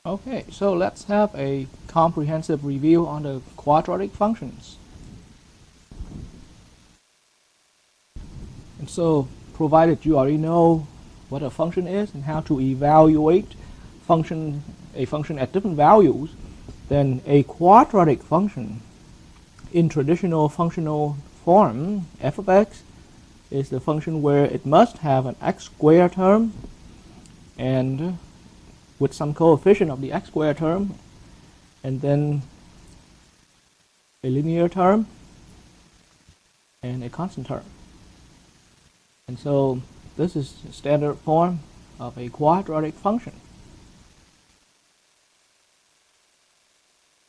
Okay, so let's have a comprehensive review on the quadratic functions. And so, provided you already know what a function is and how to evaluate a function at different values, then a quadratic function in traditional functional form, f of x, is the function where it must have an x squared term and with some coefficient of the x squared term, and then a linear term and a constant term. And so this is the standard form of a quadratic function.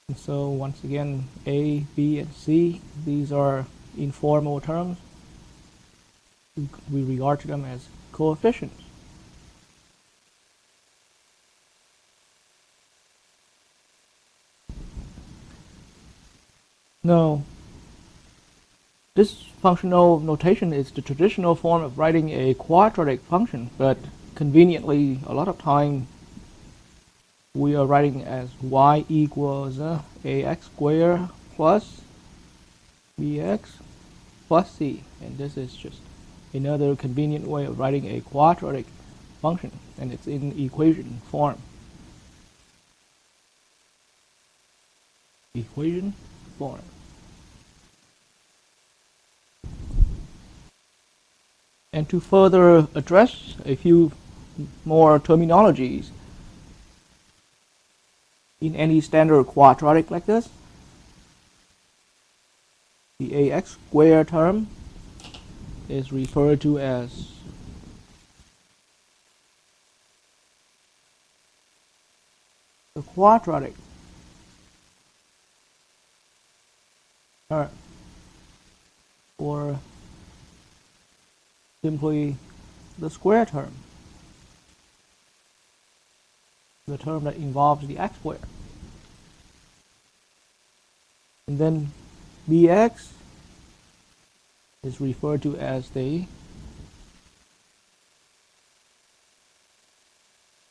And so once again, a, b, and c, these are informal terms. We regard to them as coefficients. Now, this functional notation is the traditional form of writing a quadratic function, but conveniently, a lot of time we are writing as y equals ax squared plus bx plus c, and this is just another convenient way of writing a quadratic function, and it's in equation form. Equation form. And to further address a few more terminologies in any standard quadratic like this, the ax squared term is referred to as the quadratic term, or simply the square term, the term that involves the x squared. And then bx is referred to as the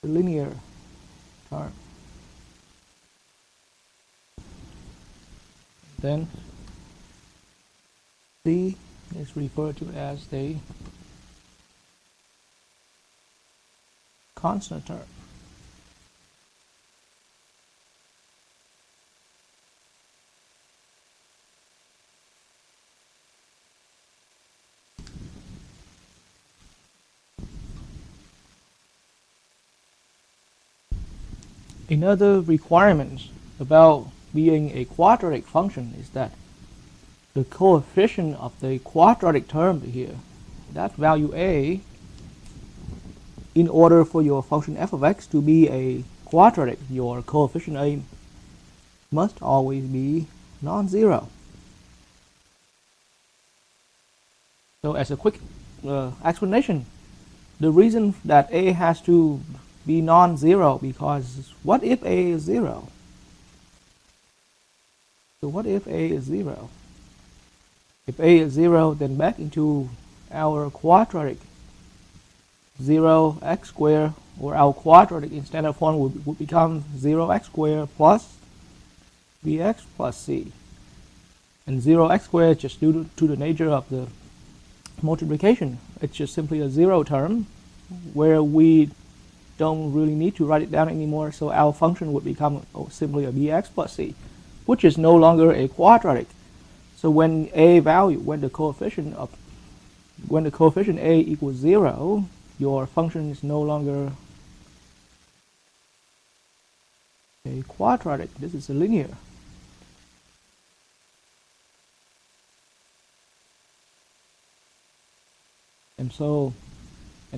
linear term. Then c is referred to as the constant term. Another requirement about being a quadratic function is that the coefficient of the quadratic term here, that value a, in order for your function f of x to be a quadratic, your coefficient a must always be non-zero. So as a quick explanation, the reason that a has to be non-zero, because what if a is 0? So what if a is 0? If a is 0, then back into our quadratic, 0x squared, or our quadratic in standard form would become 0x squared plus bx plus c. And 0x squared, just due to the nature of the multiplication, it's just simply a 0 term where we don't really need to write it down anymore, so our function would become simply a bx plus c, which is no longer a quadratic. So when the coefficient a equals 0, your function is no longer a quadratic. This is a linear. And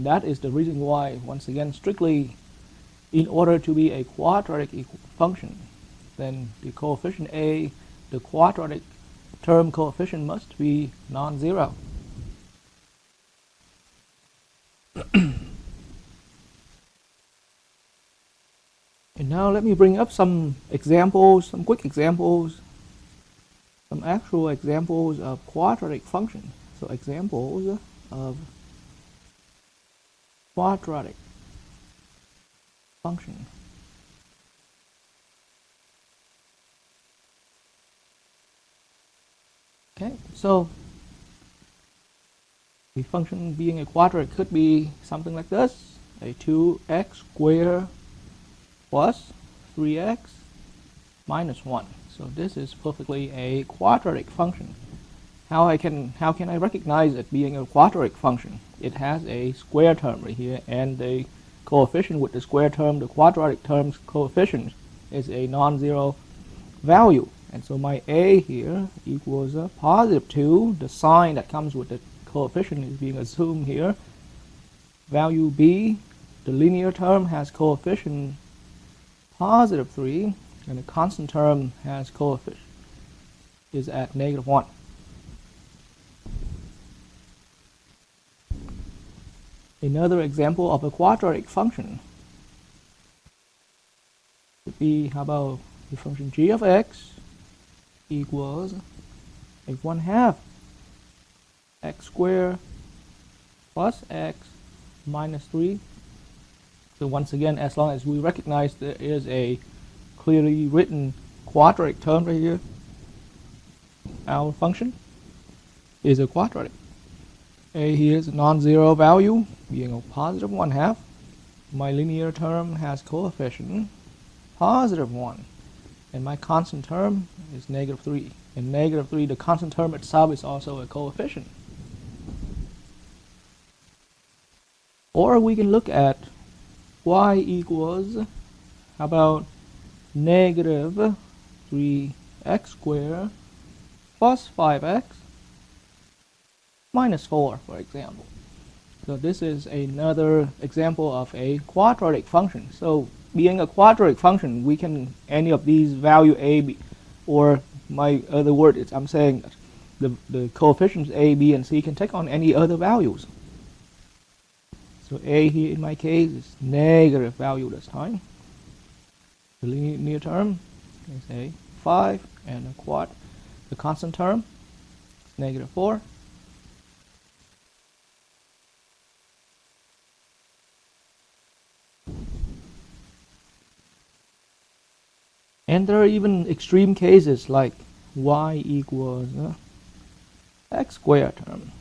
that is the reason why, once again, strictly, in order to be a quadratic function, then the coefficient a, the quadratic term coefficient, must be non-zero. And now let me bring up some examples, some quick examples, some actual examples of quadratic functions. So examples of quadratic function. Okay, so the function being a quadratic could be something like this: a 2x squared plus 3x minus 1. So this is perfectly a quadratic function. How can I recognize it being a quadratic function? It has a square term right here, and the coefficient with the square term, the quadratic term's coefficient, is a non-zero value. And so my a here equals a positive 2. The sign that comes with the coefficient is being assumed here. Value b, the linear term, has coefficient positive 3, and the constant term has coefficient is at negative 1. Another example of a quadratic function would be, how about the function g of x equals a 1/2 x squared plus x minus 3. So once again, as long as we recognize there is a clearly written quadratic term right here, our function is a quadratic. A here is a non-zero value, being a positive 1/2. My linear term has coefficient positive 1, and my constant term is negative 3. And negative 3, the constant term itself, is also a coefficient. Or we can look at y equals, how about negative 3x squared plus 5x minus 4, for example. So this is another example of a quadratic function. So being a quadratic function, we can any of these value a, b, or my other word is, I'm saying that the coefficients a, b, and c can take on any other values. So a here in my case is negative value this time. The linear term is a 5, and the constant term is negative 4. And there are even extreme cases like y equals x squared term.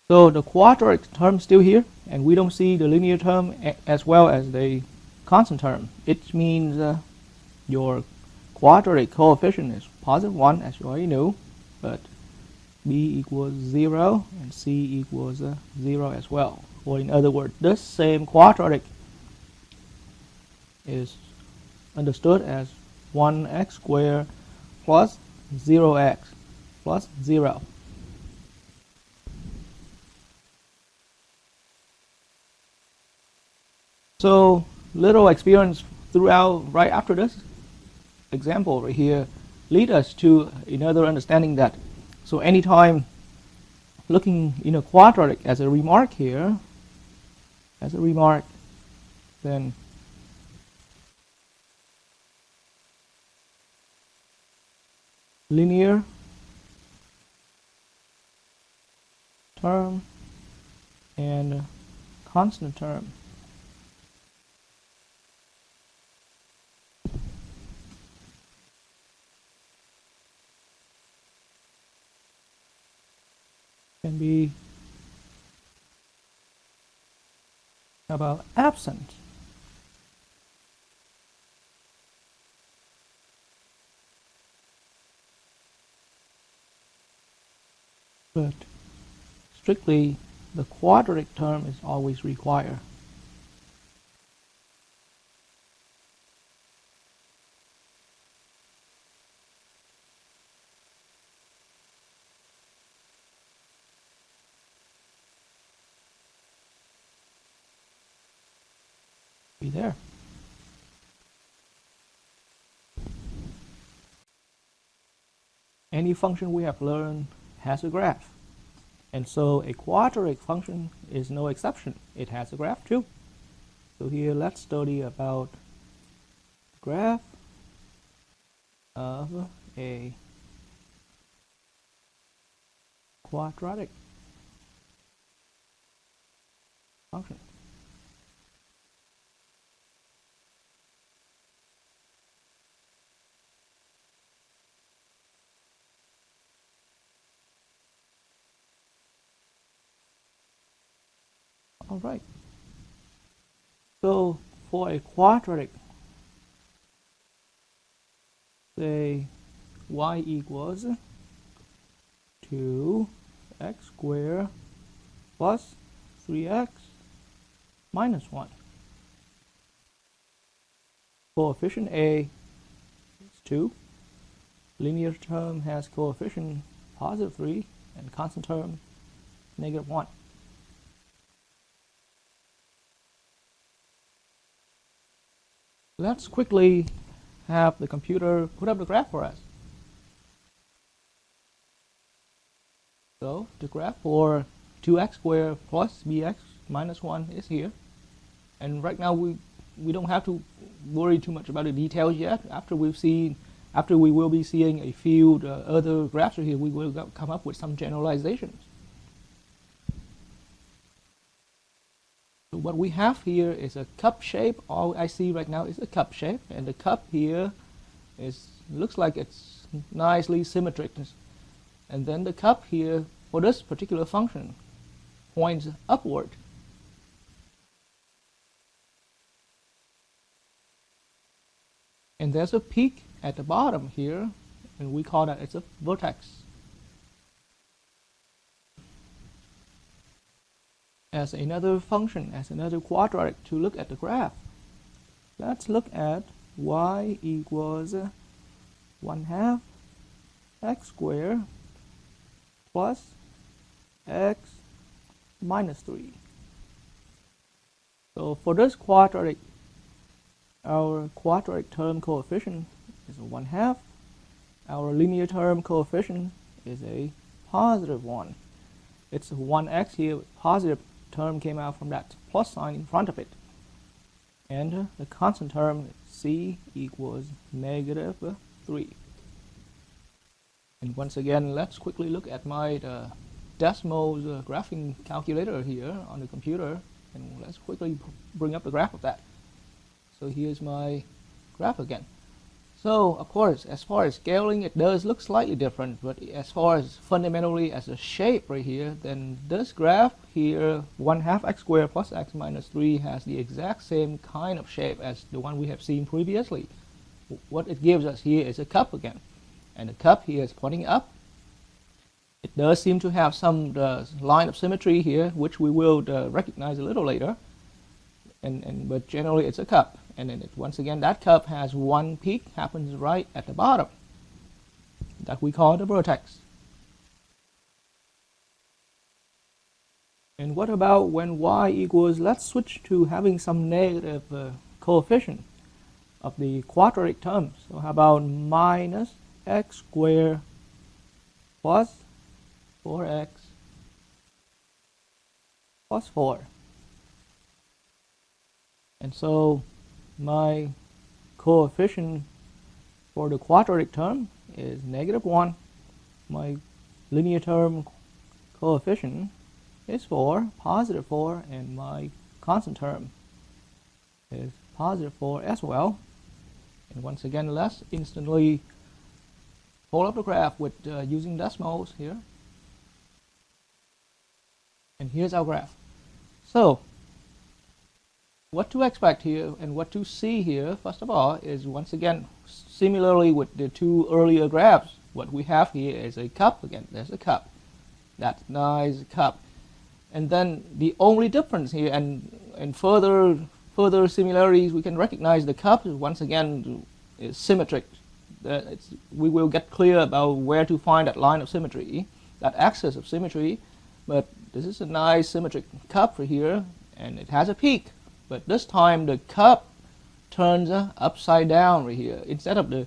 So the quadratic term is still here, and we don't see the linear term as well as the constant term. It means your quadratic coefficient is positive 1, as you already know, but b equals 0 and c equals 0 as well. Or in other words, this same quadratic is understood as 1x squared plus 0x plus 0. So little experience throughout right after this example right here lead us to another understanding that, so anytime looking in a quadratic as a remark here, then linear term and constant term can be about absent. But strictly, the quadratic term is always required. Be there. Any function we have learned has a graph. And so a quadratic function is no exception. It has a graph too. So here let's study about the graph of a quadratic function. All right. So for a quadratic, say y equals 2x squared plus 3x minus 1. Coefficient A is 2. Linear term has coefficient positive 3 and constant term negative 1. Let's quickly have the computer put up the graph for us. So the graph for 2x squared plus bx minus 1 is here. And right now we don't have to worry too much about the details yet. After we will be seeing a few other graphs here, we will come up with some generalizations. So what we have here is a cup shape. All I see right now is a cup shape, and the cup here looks like it's nicely symmetric. And then the cup here for this particular function points upward. And there's a peak at the bottom here, and we call that it's a vertex. As another function, as another quadratic to look at the graph, let's look at y equals 1/2 x squared plus x minus 3. So for this quadratic, our quadratic term coefficient is 1/2. Our linear term coefficient is a positive 1. It's 1x here, positive term came out from that plus sign in front of it. And the constant term c equals negative 3. And once again, let's quickly look at my Desmos graphing calculator here on the computer, and let's quickly bring up the graph of that. So here's my graph again. So of course, as far as scaling, it does look slightly different, but as far as fundamentally as a shape right here, then this graph here, 1/2 x squared plus x minus 3, has the exact same kind of shape as the one we have seen previously. What it gives us here is a cup again, and the cup here is pointing up. It does seem to have some line of symmetry here, which we will recognize a little later. But generally it's a cup, and then once again that cup has one peak, happens right at the bottom, that we call the vertex. And what about when y equals, let's switch to having some negative coefficient of the quadratic terms. So how about minus x squared plus 4x plus 4. And so my coefficient for the quadratic term is negative 1. My linear term coefficient is 4, positive 4, and my constant term is positive 4 as well. And once again, let's instantly pull up the graph with using Desmos here. And here's our graph. So what to expect here and what to see here, first of all, is once again, similarly with the two earlier graphs, what we have here is a cup again. There's a cup. That nice cup. And then the only difference here, and further similarities, we can recognize the cup once again is symmetric. We will get clear about where to find that line of symmetry, that axis of symmetry. But this is a nice symmetric cup for here, and it has a peak. But this time the cup turns upside down right here. Instead of the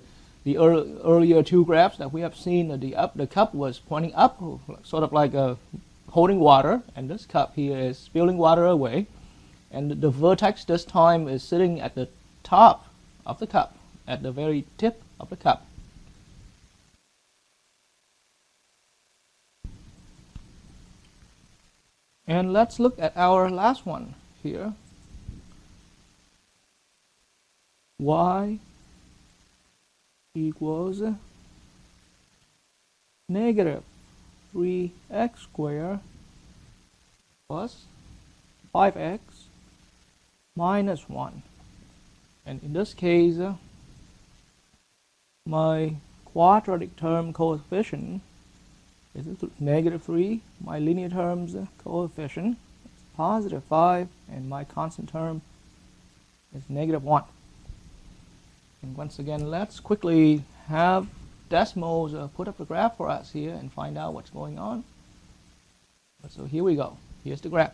earlier two graphs that we have seen, the cup was pointing up, sort of like holding water, and this cup here is spilling water away. And the vertex this time is sitting at the top of the cup, at the very tip of the cup. And let's look at our last one here. Y equals negative 3x squared plus 5x minus 1. And in this case, my quadratic term coefficient is negative 3. My linear terms coefficient is positive 5. And my constant term is negative 1. And once again, let's quickly have Desmos put up the graph for us here and find out what's going on. So here we go. Here's the graph.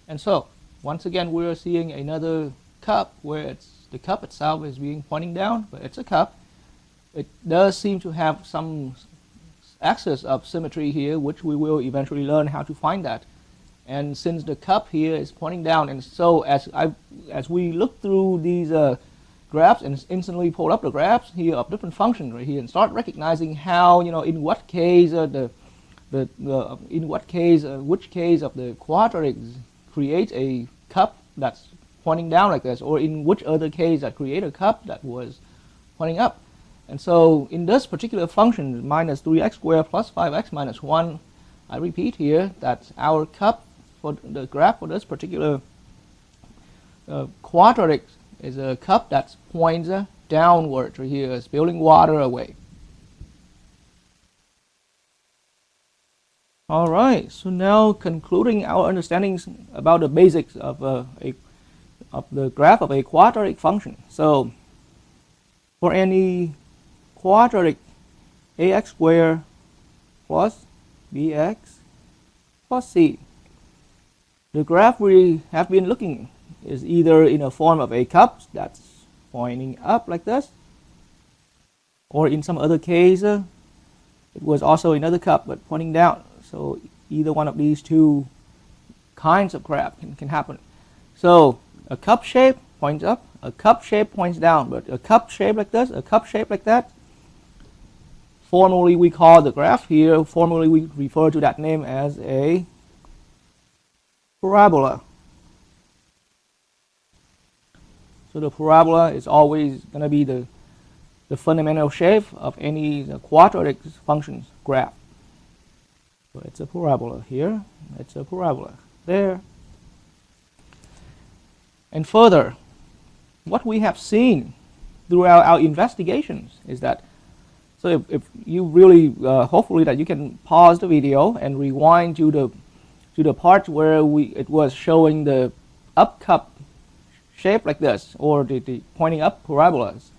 And so, once again, we're seeing another cup where the cup itself is being pointing down, but it's a cup. It does seem to have some axis of symmetry here, which we will eventually learn how to find that. And since the cup here is pointing down, and so as we look through these graphs and instantly pull up the graphs here of different functions right here and start recognizing how, in what case which case of the quadratic creates a cup that's pointing down like this, or in which other case that create a cup that was pointing up. And so in this particular function, minus 3x squared plus 5x minus 1, I repeat here that our cup for the graph for this particular quadratic is a cup that points downward right here, spilling water away. All right, so now concluding our understandings about the basics of the graph of a quadratic function. So for any quadratic ax squared plus bx plus c, the graph we have been looking is either in a form of a cup that's pointing up like this, or in some other case it was also another cup but pointing down. So either one of these two kinds of graph can happen. So a cup shape points up, a cup shape points down, but a cup shape like this, a cup shape like that, formally we call the graph here, formally we refer to that name as a parabola. So the parabola is always going to be the fundamental shape of any quadratic functions graph. So it's a parabola here, it's a parabola there. And further, what we have seen throughout our investigations is that, so if you really, hopefully that you can pause the video and rewind to the part where it was showing the up cup shape like this, or the pointing up parabolas,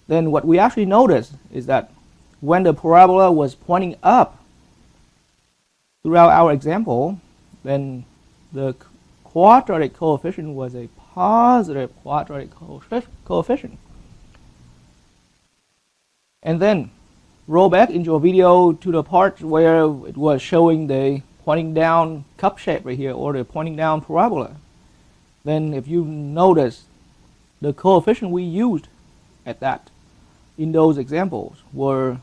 then what we actually noticed is that when the parabola was pointing up throughout our example, then the quadratic coefficient was a positive quadratic coefficient. And then roll back into your video to the part where it was showing the pointing down cup shape right here, or the pointing down parabola. Then if you notice, the coefficient we used at that in those examples were,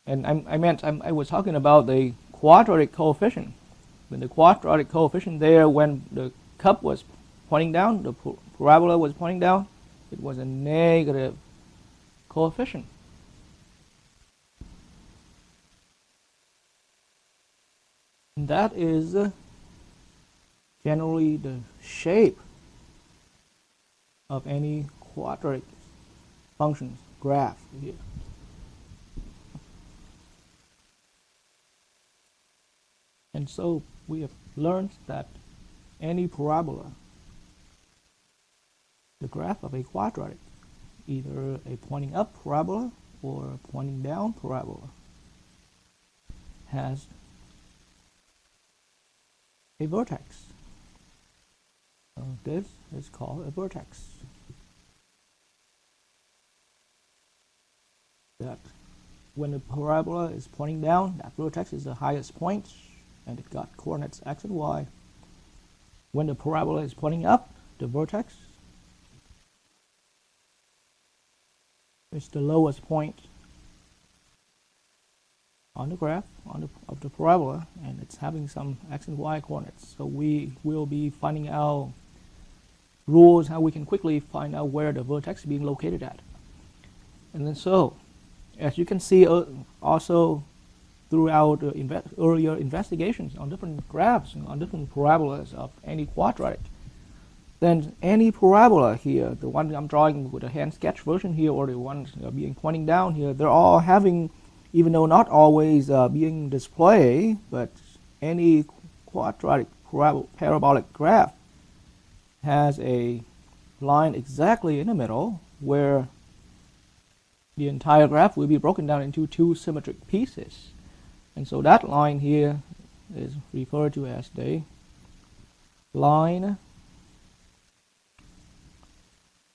and I was talking about the quadratic coefficient. When the quadratic coefficient there, when the cup was pointing down, the parabola was pointing down, it was a negative coefficient. And that is generally the shape of any quadratic functions graph here. And so we have learned that any parabola, the graph of a quadratic, either a pointing up parabola or a pointing down parabola, has a vertex. So this is called a vertex. That when the parabola is pointing down, that vertex is the highest point, and it got coordinates x and y. When the parabola is pointing up, the vertex is the lowest point on the graph of the parabola, and it's having some x and y coordinates. So we will be finding out rules how we can quickly find out where the vertex is being located at. And then so, as you can see also through our earlier investigations on different graphs, on different parabolas of any quadratic, then any parabola here, the one I'm drawing with a hand sketch version here, or the ones being pointing down here, they're all having, even though not always being displayed, but any quadratic parabolic graph has a line exactly in the middle where the entire graph will be broken down into two symmetric pieces. And so that line here is referred to as the line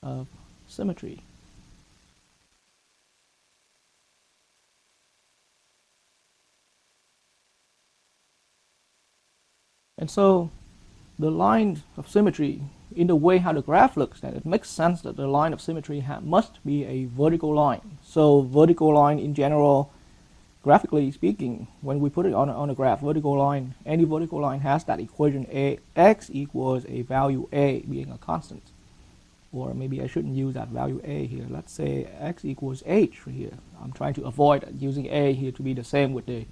of symmetry. And so the line of symmetry, in the way how the graph looks, then it makes sense that the line of symmetry must be a vertical line. So vertical line in general, graphically speaking, when we put it on a graph, vertical line, any vertical line has that equation x equals a value a being a constant. Or maybe I shouldn't use that value a here. Let's say x equals h here. I'm trying to avoid using a here to be the same with the,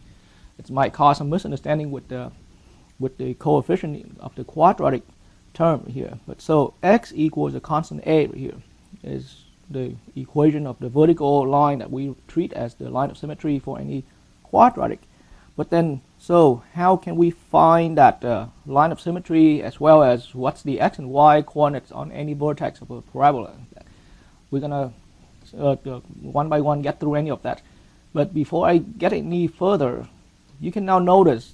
it might cause some misunderstanding with the coefficient of the quadratic term here. But so x equals a constant a right here is the equation of the vertical line that we treat as the line of symmetry for any quadratic. But then, so how can we find that line of symmetry, as well as what's the x and y coordinates on any vertex of a parabola? We're gonna one by one get through any of that. But before I get any further, you can now notice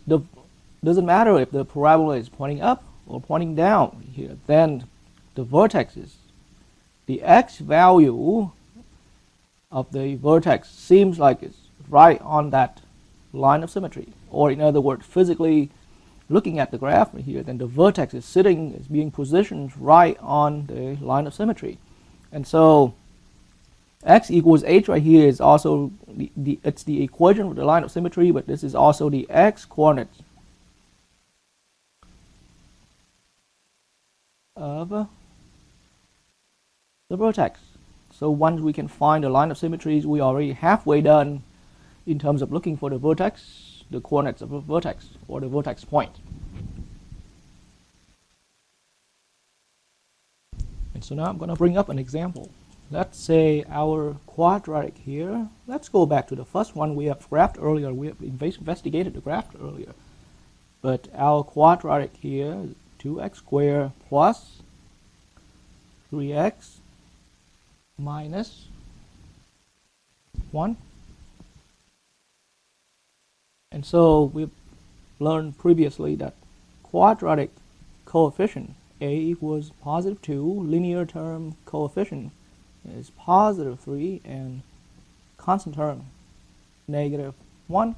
doesn't matter if the parabola is pointing up or pointing down here, then the vertexes, the x value of the vertex seems like it's right on that line of symmetry. Or in other words, physically looking at the graph here, then the vertex is being positioned right on the line of symmetry. And so x equals h right here is also it's the equation with the line of symmetry, but this is also the x coordinate of the vertex. So once we can find the line of symmetries, we are already halfway done in terms of looking for the vertex, the coordinates of the vertex, or the vertex point. And so now I'm going to bring up an example. Let's say our quadratic here, let's go back to the first one we have graphed earlier. We have investigated the graph earlier. But our quadratic here is 2x squared plus 3x minus 1. And so we've learned previously that quadratic coefficient a equals positive 2, linear term coefficient is positive 3, and constant term negative 1.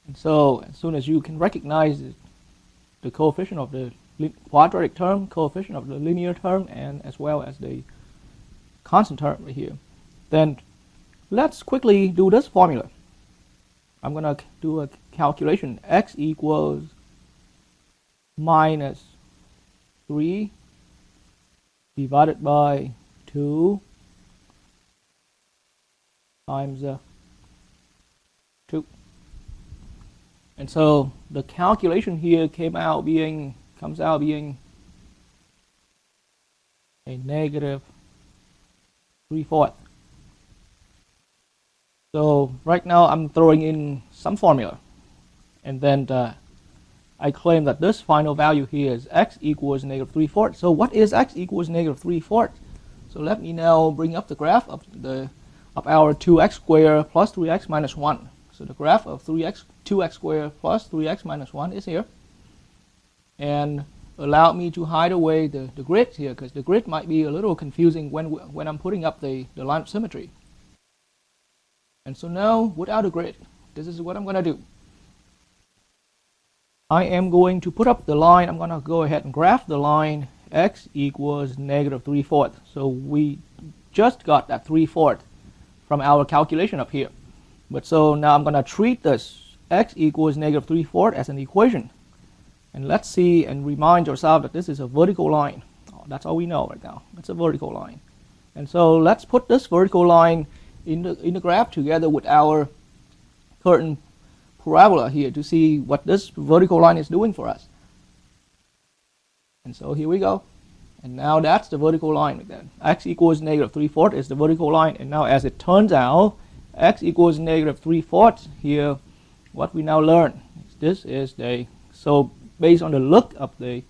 And so as soon as you can recognize the coefficient of the quadratic term, coefficient of the linear term, and as well as the constant term right here, then let's quickly do this formula. I'm going to do a calculation. X equals minus 3 divided by 2 times 2. And so the calculation here comes out being a negative 3/4. So right now I'm throwing in some formula, and then I claim that this final value here is x equals negative 3/4. So what is x equals negative 3/4? So let me now bring up the graph of our 2x squared plus 3x minus 1. So the graph of 2x squared plus 3x minus 1 is here. And allow me to hide away the grid here, because the grid might be a little confusing when I'm putting up the line of symmetry. And so now, without a grid, this is what I'm going to do. I am going to put up the line. I'm going to go ahead and graph the line x equals negative 3/4. So we just got that 3/4 from our calculation up here. But so now I'm going to treat this x equals negative 3/4 as an equation. And let's see and remind yourself that this is a vertical line. Oh, that's all we know right now. It's a vertical line. And so let's put this vertical line in the graph together with our current parabola here to see what this vertical line is doing for us. And so here we go. And now that's the vertical line like that. X equals negative 3/4 is the vertical line. And now as it turns out, x equals negative 3/4 here, what we now learn is this is the, so based on the look of the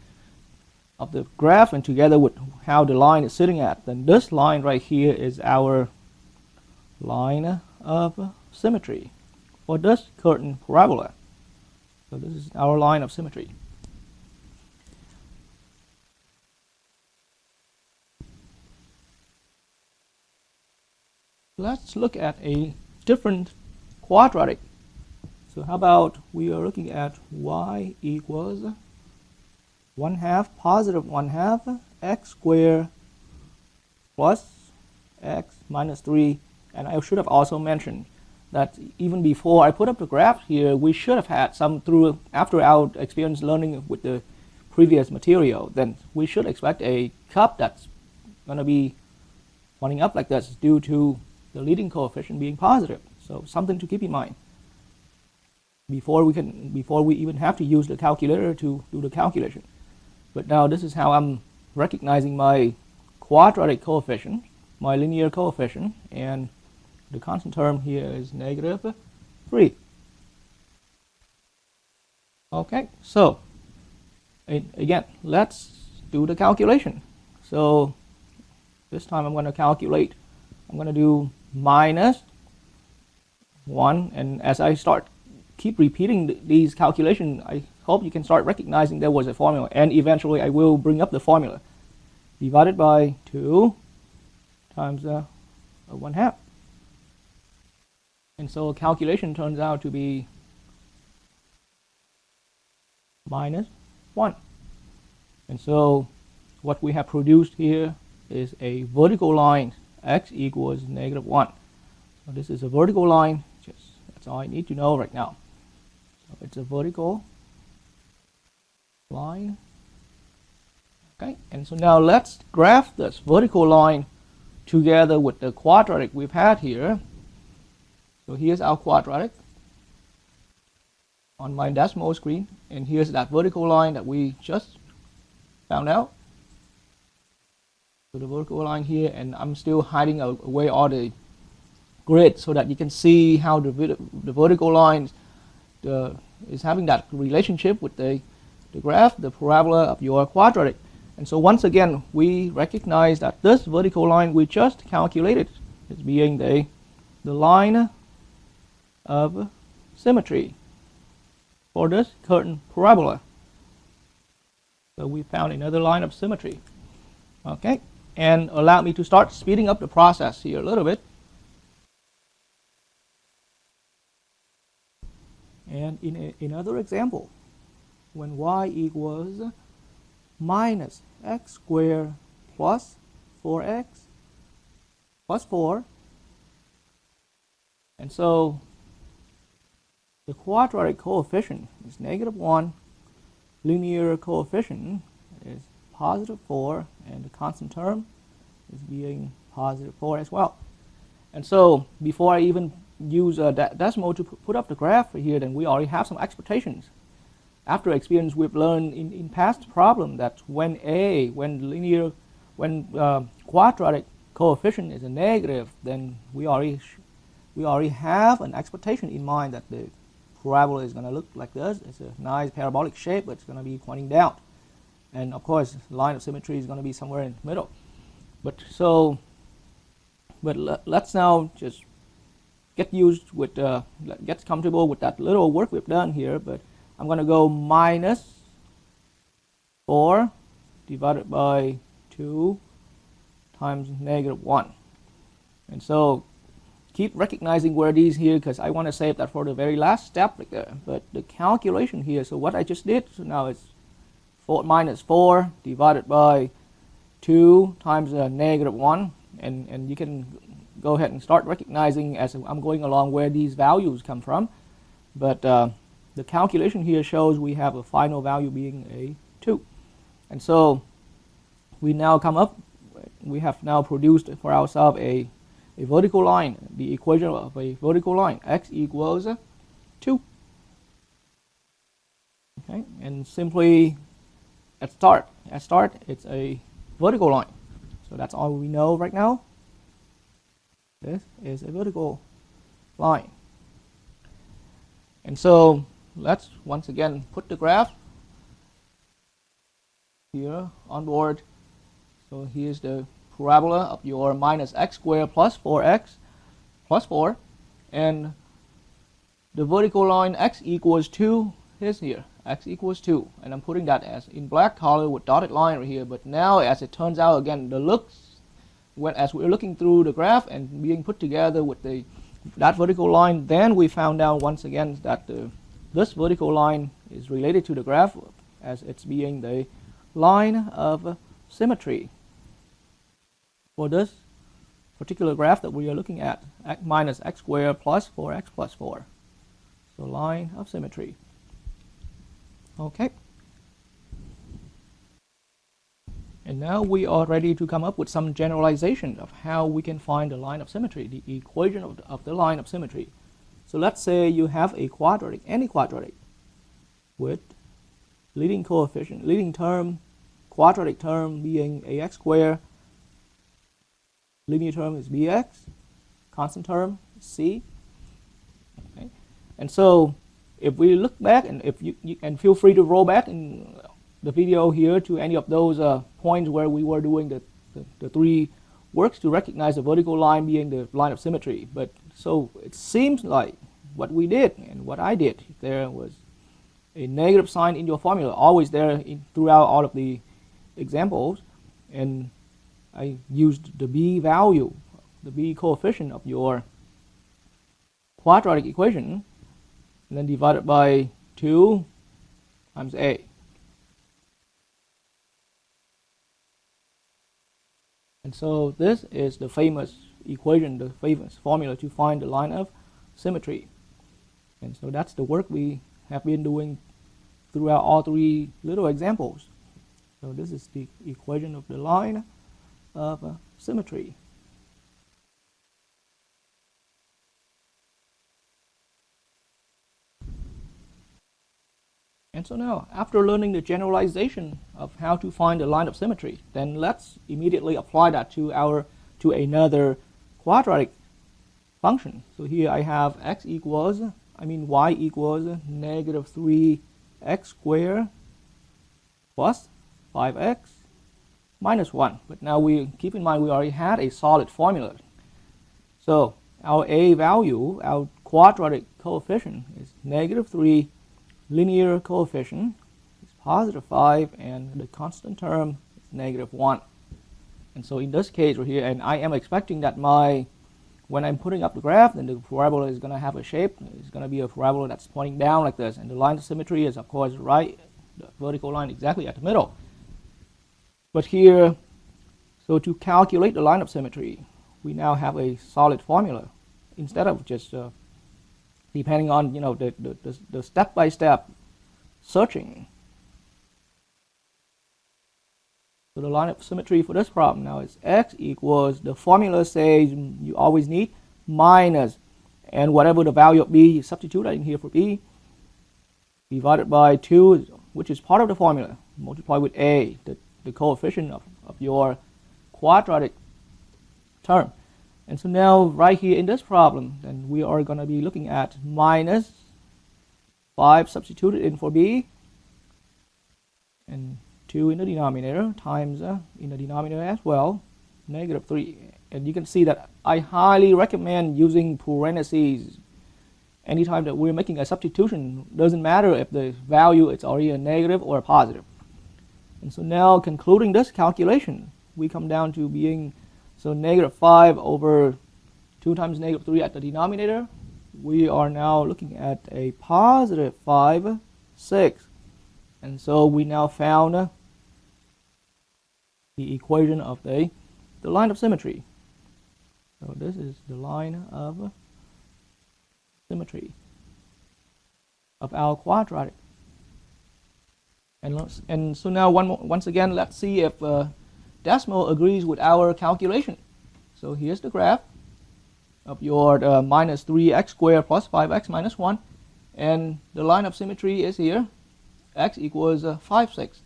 graph and together with how the line is sitting at, then this line right here is our line of symmetry for this curtain parabola. So this is our line of symmetry. Let's look at a different quadratic. So how about we are looking at y equals 1/2 positive 1/2 x squared plus x minus 3. And I should have also mentioned that even before I put up the graph here, we should have had some through after our experience learning with the previous material, then we should expect a cup that's going to be pointing up like this due to the leading coefficient being positive. So something to keep in mind before we even have to use the calculator to do the calculation. But now this is how I'm recognizing my quadratic coefficient, my linear coefficient, and the constant term here is negative 3. Okay, so again, let's do the calculation. So this time I'm going to calculate, I'm going to do minus 1, and as I keep repeating these calculations, I hope you can start recognizing there was a formula, and eventually I will bring up the formula. Divided by 2 times 1/2. And so calculation turns out to be minus 1. And so what we have produced here is a vertical line, x equals negative 1. So this is a vertical line, that's all I need to know right now. So it's a vertical line. Okay, and so now let's graph this vertical line together with the quadratic we've had here. So here's our quadratic on my decimal screen, and here's that vertical line that we just found out. So the vertical line here, and I'm still hiding away all the grid so that you can see how the vertical line is having that relationship with the graph, the parabola of your quadratic. And so once again, we recognize that this vertical line we just calculated is being the line of symmetry for this curtain parabola. So we found another line of symmetry. Okay, and allow me to start speeding up the process here a little bit. And in another example, when y equals minus x squared plus 4x plus 4, and so the quadratic coefficient is negative 1, linear coefficient is positive 4, and the constant term is being positive 4 as well. And so before I even use a decimal to put up the graph here, then we already have some expectations. After experience, we've learned in past problem that when quadratic coefficient is a negative, then we already have an expectation in mind that the parabola is going to look like this. It's a nice parabolic shape, but it's going to be pointing down. And of course, the line of symmetry is going to be somewhere in the middle. But let's now just get comfortable with that little work we've done here. But I'm going to go minus 4 divided by 2 times negative 1. And so keep recognizing where these here, because I want to save that for the very last step right there. But the calculation here, so what I just did, so now it's minus 4 divided by 2 times negative 1. And you can go ahead and start recognizing as I'm going along where these values come from. But the calculation here shows we have a final value being a 2. And so we have now produced for ourselves a vertical line, the equation of a vertical line, x equals 2. Okay, and simply at start it's a vertical line. So that's all we know right now. This is a vertical line. And so let's once again put the graph here on board. So here's the parabola of your minus x squared plus 4x plus 4, and the vertical line x equals 2 is here. X equals 2, and I'm putting that as in black color with dotted line right here. But now, as it turns out, again, as we're looking through the graph and being put together with that vertical line, then we found out once again that this vertical line is related to the graph as it's being the line of symmetry for this particular graph that we are looking at, minus x squared plus 4x plus 4. So line of symmetry. Okay. And now we are ready to come up with some generalization of how we can find the line of symmetry, the equation of the line of symmetry. So let's say you have a quadratic, any quadratic, with leading coefficient, leading term, quadratic term being ax squared, linear term is bx, constant term is c. Okay. And so if we look back, and if you and feel free to roll back in the video here to any of those points where we were doing the three works to recognize the vertical line being the line of symmetry. But so it seems like what we did and what I did, there was a negative sign in your formula, always there throughout all of the examples, and I used the b value, the b coefficient of your quadratic equation, and then divided by 2 times a. And so this is the famous equation, the famous formula to find the line of symmetry. And so that's the work we have been doing throughout all three little examples. So this is the equation of the line of symmetry. And so now, after learning the generalization of how to find the line of symmetry, then let's immediately apply that to another quadratic function. So here I have y equals negative 3x squared plus 5x minus 1. But now we keep in mind we already had a solid formula. So our a value, our quadratic coefficient, is negative 3. Linear coefficient is positive 5, and the constant term is negative 1. And so in this case right here, and I am expecting that when I'm putting up the graph, then the parabola is going to have a shape. It's going to be a parabola that's pointing down like this, and the line of symmetry is of course right, the vertical line exactly at the middle. But here, so to calculate the line of symmetry, we now have a solid formula instead of just depending on the step-by-step searching. So the line of symmetry for this problem now is x equals, the formula says you always need minus, and whatever the value of b, you substitute that in here for b, divided by 2, which is part of the formula, multiply with a, the coefficient of your quadratic term. And so now right here in this problem, then we are going to be looking at minus 5 substituted in for b, and 2 in the denominator, times in the denominator as well, negative 3. And you can see that I highly recommend using parentheses anytime that we're making a substitution. Doesn't matter if the value is already a negative or a positive. And so now concluding this calculation, we come down to being, so negative 5 over 2 times negative 3 at the denominator. We are now looking at a positive 5, 6. And so we now found the equation of the line of symmetry. So this is the line of symmetry of our quadratic. And so now once again, let's see if decimal agrees with our calculation. So here's the graph of your minus 3x squared plus 5x minus 1, and the line of symmetry is here. x equals 5/6.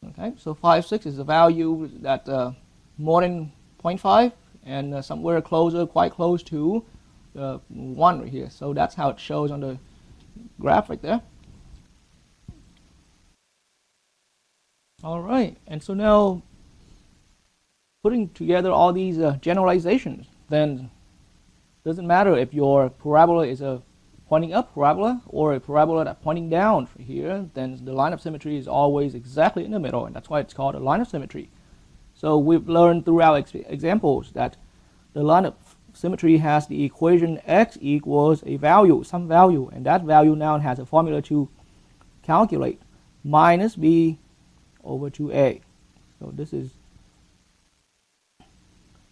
Okay, so 5/6 is a value that more than 0.5 and somewhere closer, quite close to 1 right here. So that's how it shows on the graph right there. All right, and so now putting together all these generalizations, then doesn't matter if your parabola is a pointing up parabola or a parabola that's pointing down here, then the line of symmetry is always exactly in the middle, and that's why it's called a line of symmetry. So we've learned throughout examples that the line of symmetry has the equation x equals a value, some value, and that value now has a formula to calculate minus b over 2a. So this is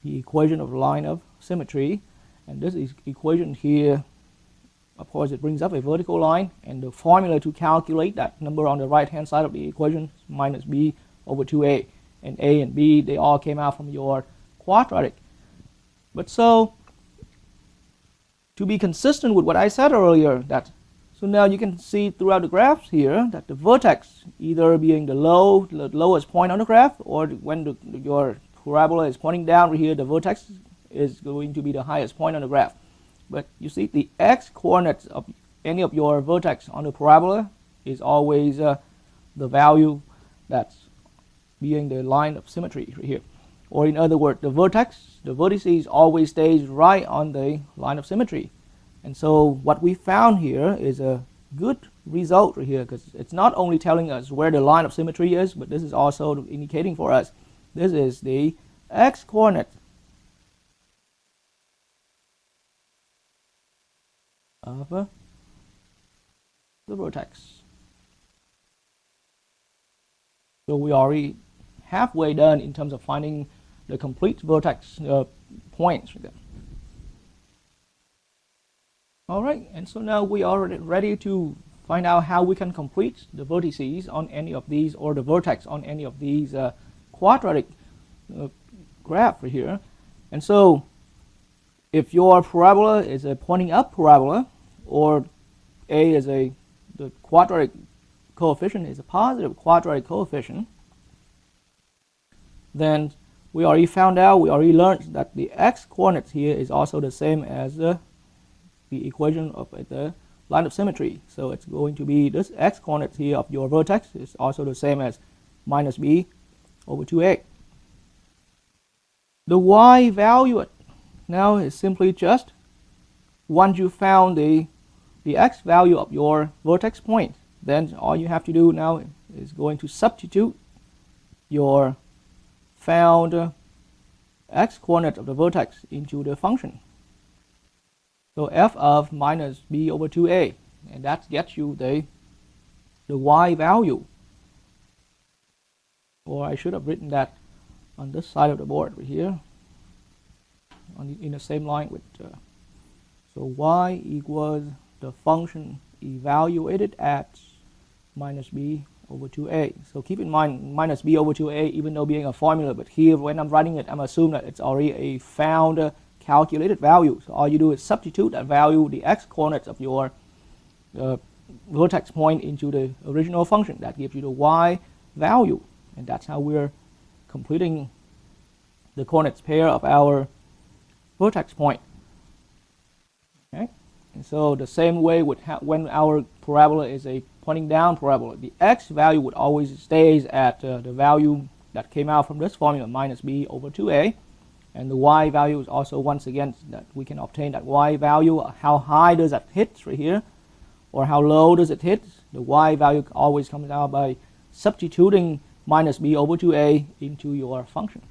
the equation of the line of symmetry, and this is equation here, of course, it brings up a vertical line, and the formula to calculate that number on the right hand side of the equation is minus b over 2a, and a and b, they all came out from your quadratic. But so to be consistent with what I said earlier, that so now you can see throughout the graphs here that the vertex either being the lowest point on the graph, or when your parabola is pointing down here, the vertex is going to be the highest point on the graph. But you see the x coordinates of any of your vertex on the parabola is always the value that's being the line of symmetry right here. Or in other words, the vertices always stays right on the line of symmetry. And so what we found here is a good result right here, because it's not only telling us where the line of symmetry is, but this is also indicating for us this is the x coordinate of the vertex. So we already halfway done in terms of finding the complete vertex points. All right, and so now we are ready to find out how we can complete the vertices on any of these, or the vertex on any of these quadratic graph right here. And so if your parabola is a pointing up parabola, or a is the quadratic coefficient is a positive quadratic coefficient, then we already learned that the x coordinates here is also the same as the equation of the line of symmetry. So it's going to be this x coordinates here of your vertex is also the same as minus b over 2a. The y value now is simply just, once you found the x value of your vertex point, then all you have to do now is going to substitute your found x coordinate of the vertex into the function. So f of minus b over 2a, and that gets you the y value. Or I should have written that on this side of the board right here, in the same line with so y equals the function evaluated at minus b over 2a. So keep in mind minus b over 2a, even though being a formula, but here when I'm writing it, I'm assuming that it's already a found calculated value. So all you do is substitute that value, the x coordinates of your vertex point, into the original function. That gives you the y value, and that's how we're completing the coordinates pair of our vertex point. Okay, and so the same way with when our parabola is a pointing down parabola, the x value would always stays at the value that came out from this formula, minus b over 2a, and the y value is also, once again, that we can obtain that y value. How high does that hit right here, or how low does it hit? The y value always comes out by substituting minus b over 2a into your function.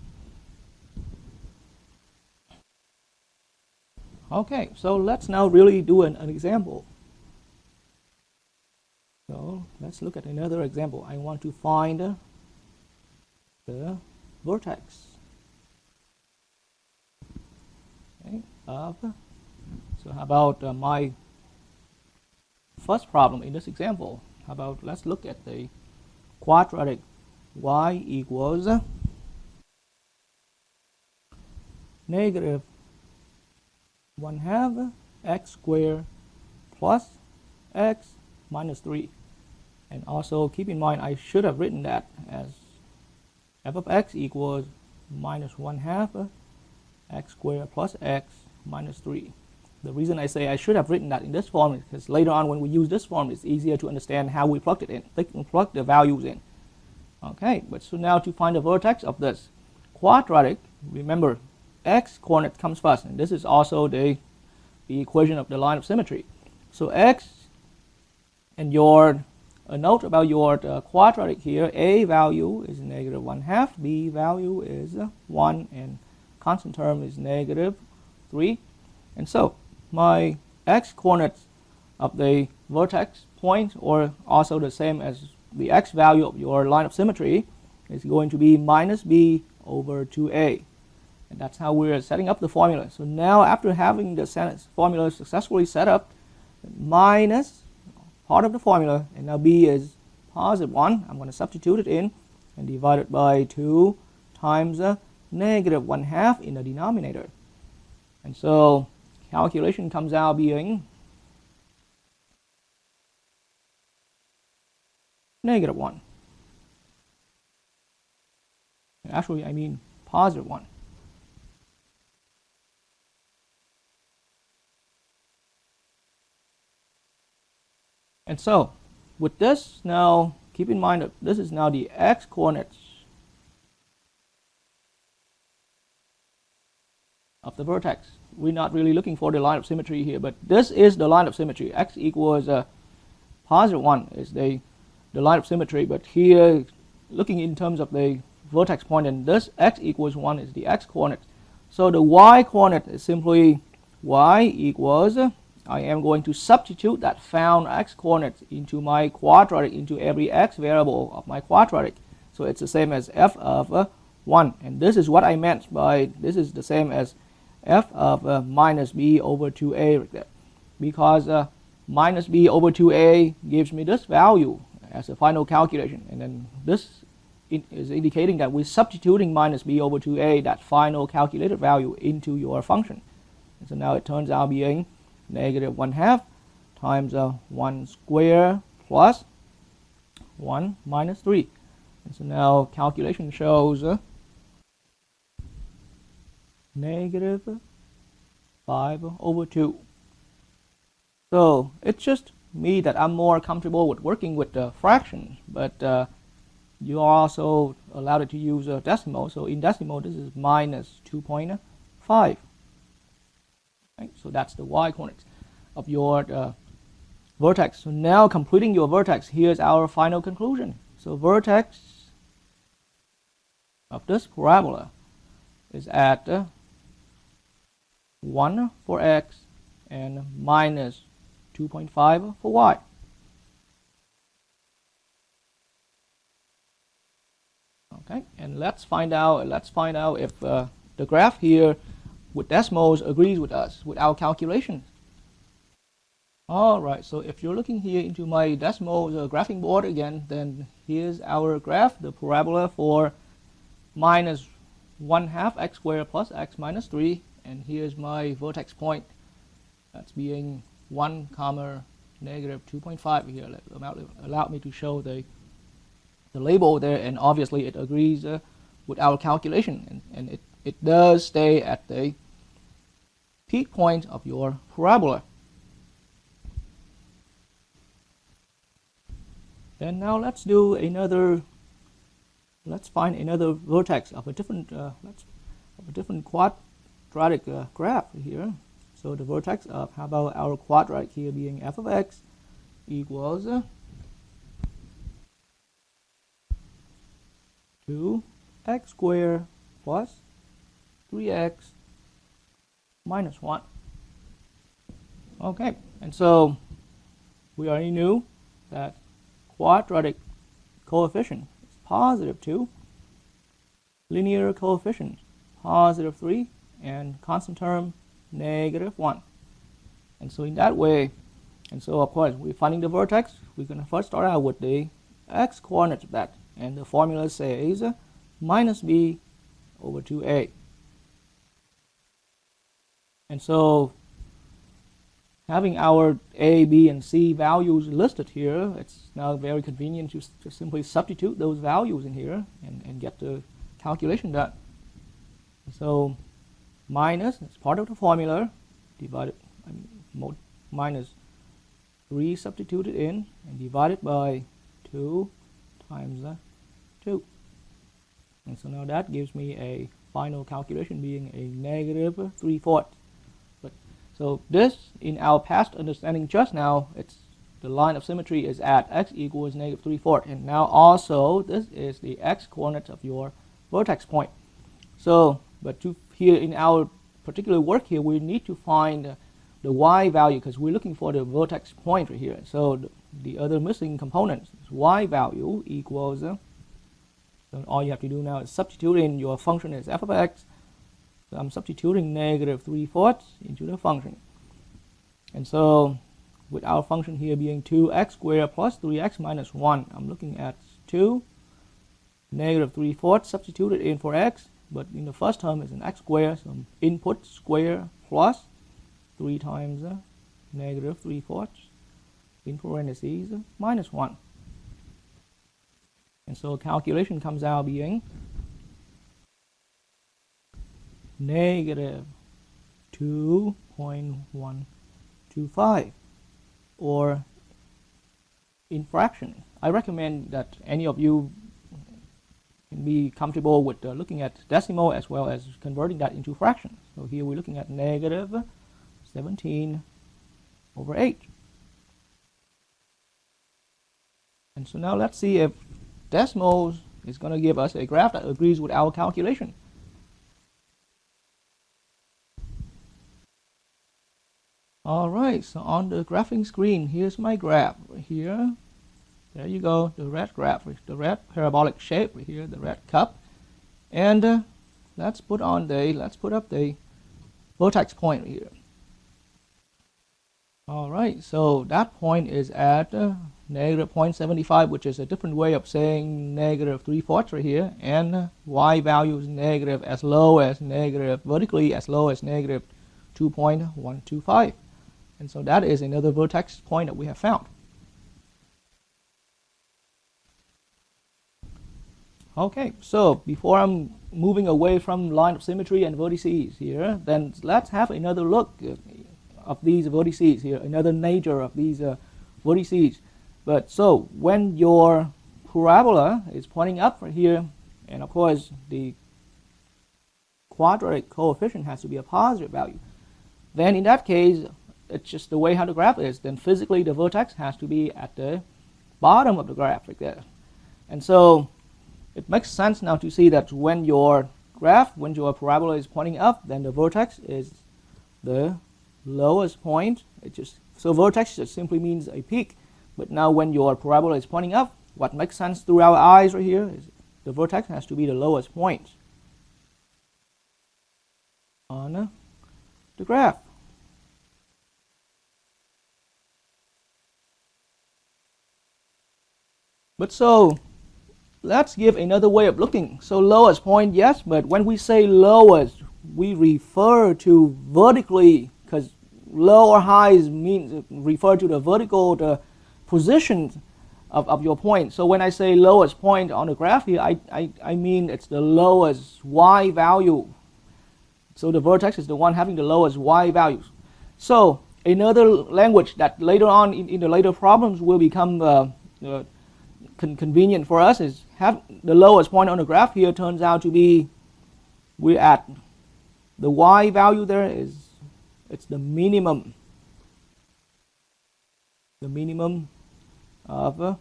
Okay, so let's now really do an example. So let's look at another example. I want to find the vertex. Okay, so how about my first problem in this example? How about let's look at the quadratic y equals negative 1/2 x squared plus x minus 3. And also keep in mind I should have written that as f of x equals minus 1/2 x squared plus x minus 3. The reason I say I should have written that in this form is because later on when we use this form, it's easier to understand how we plugged it in. They can plug the values in. Okay, but so now to find the vertex of this quadratic, remember x coordinate comes first, and this is also the equation of the line of symmetry. So x, and a note about your quadratic here, a value is negative 1/2, b value is 1, and constant term is negative 3. And so my x coordinates of the vertex point, or also the same as the x value of your line of symmetry, is going to be minus b over 2a. And that's how we're setting up the formula. So now after having the formula successfully set up, minus part of the formula, and now b is positive 1. I'm going to substitute it in and divide it by 2 times negative 1/2 in the denominator. And so calculation comes out being negative 1. Actually, I mean positive 1. And so with this, now keep in mind that this is now the x coordinates of the vertex. We're not really looking for the line of symmetry here, but this is the line of symmetry. X equals positive 1 is the line of symmetry, but here looking in terms of the vertex point, and this x equals 1 is the x coordinate. So the y coordinate is simply y equals, I am going to substitute that found x coordinate into my quadratic, into every x variable of my quadratic. So it's the same as f of 1. And this is what I meant by this is the same as f of minus b over 2a right there. Because minus b over 2a gives me this value as a final calculation. And then this is indicating that we're substituting minus b over 2a, that final calculated value, into your function. And so now it turns out being negative 1/2 times 1 squared plus 1 minus 3. And so now calculation shows negative 5 over 2. So it's just me that I'm more comfortable with working with fractions, but you are also allowed to use a decimal. So in decimal, this is minus 2.5. Right? So that's the y coordinates of your vertex. So now completing your vertex, here's our final conclusion. So vertex of this parabola is at 1 for x and minus 2.5 for y. Okay, and let's find out if the graph here with decimals agrees with us, with our calculations. All right, so if you're looking here into my decimals graphing board again, then here's our graph, the parabola for minus 1/2 x squared plus x minus 3, and here's my vertex point. That's being 1 comma negative 2.5 here. Allow me to show the label there, and obviously it agrees with our calculation, and it does stay at the peak point of your parabola. Then now let's find another vertex of a different quadratic graph here. So the vertex of, how about our quadratic here being f of x equals 2x squared plus 3x minus 1. Okay, and so we already knew that quadratic coefficient is positive 2, linear coefficient positive 3, and constant term negative 1. And so in that way, and so of course we're finding the vertex, we're going to first start out with the x coordinates of that, and the formula says minus b over 2a. And so having our A, B, and C values listed here, it's now very convenient to simply substitute those values in here and get the calculation done. So minus, it's part of the formula, divided, minus 3 substituted in and divided by 2 times 2. And so now that gives me a final calculation being a negative 3/4. So this, in our past understanding just now, it's the line of symmetry is at x equals negative 3/4. And now also this is the x coordinate of your vertex point. So, but here in our particular work here, we need to find the y value because we're looking for the vertex point right here. So the other missing components is y value equals, so all you have to do now is substitute in your function as f of x. So I'm substituting negative 3/4 into the function. And so with our function here being 2x squared plus 3x minus 1, I'm looking at 2, negative 3/4 substituted in for x, but in the first term is an x squared, so input square plus 3 times negative 3/4 in parentheses minus 1. And so calculation comes out being negative 2.125, or in fraction. I recommend that any of you can be comfortable with looking at decimal as well as converting that into fractions. So here we're looking at negative 17/8. And so now let's see if decimals is going to give us a graph that agrees with our calculation. All right, so on the graphing screen, here's my graph right here. There you go, the red graph, the red parabolic shape right here, the red cup. And let's put up the vertex point right here. All right, so that point is at negative 0.75, which is a different way of saying negative 3/4 right here, and y value is negative as low as negative, vertically as low as negative 2.125. And so that is another vertex point that we have found. Okay, so before I'm moving away from line of symmetry and vertices here, then let's have another look of these vertices here, another nature of these vertices. But so when your parabola is pointing up right here, and of course the quadratic coefficient has to be a positive value, then in that case, it's just the way how the graph is. Then physically the vertex has to be at the bottom of the graph like that. And so it makes sense now to see that when your parabola is pointing up, then the vertex is the lowest point. So vertex just simply means a peak. But now when your parabola is pointing up, what makes sense through our eyes right here is the vertex has to be the lowest point on the graph. But so let's give another way of looking. So lowest point, yes, but when we say lowest, we refer to vertically, because low or high means refer to the vertical position of your point. So when I say lowest point on the graph here, I mean it's the lowest y value. So the vertex is the one having the lowest y values. So another language that later on in the later problems will become convenient for us is have the lowest point on the graph here turns out to be, we're at the y value there is, it's the minimum of the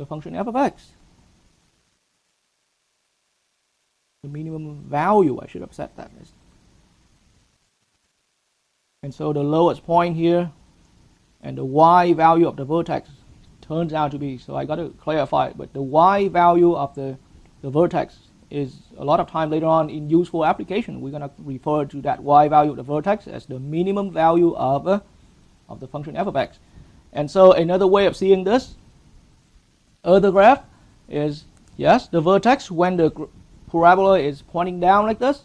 function f of x. The minimum value, I should have said that. And so the lowest point here and the y value of the vertex turns out to be, so I got to clarify it, but the y value of the vertex is a lot of time later on in useful application, we're going to refer to that y value of the vertex as the minimum value of the function f of x. And so another way of seeing this other graph is, yes, the vertex when the parabola is pointing down like this,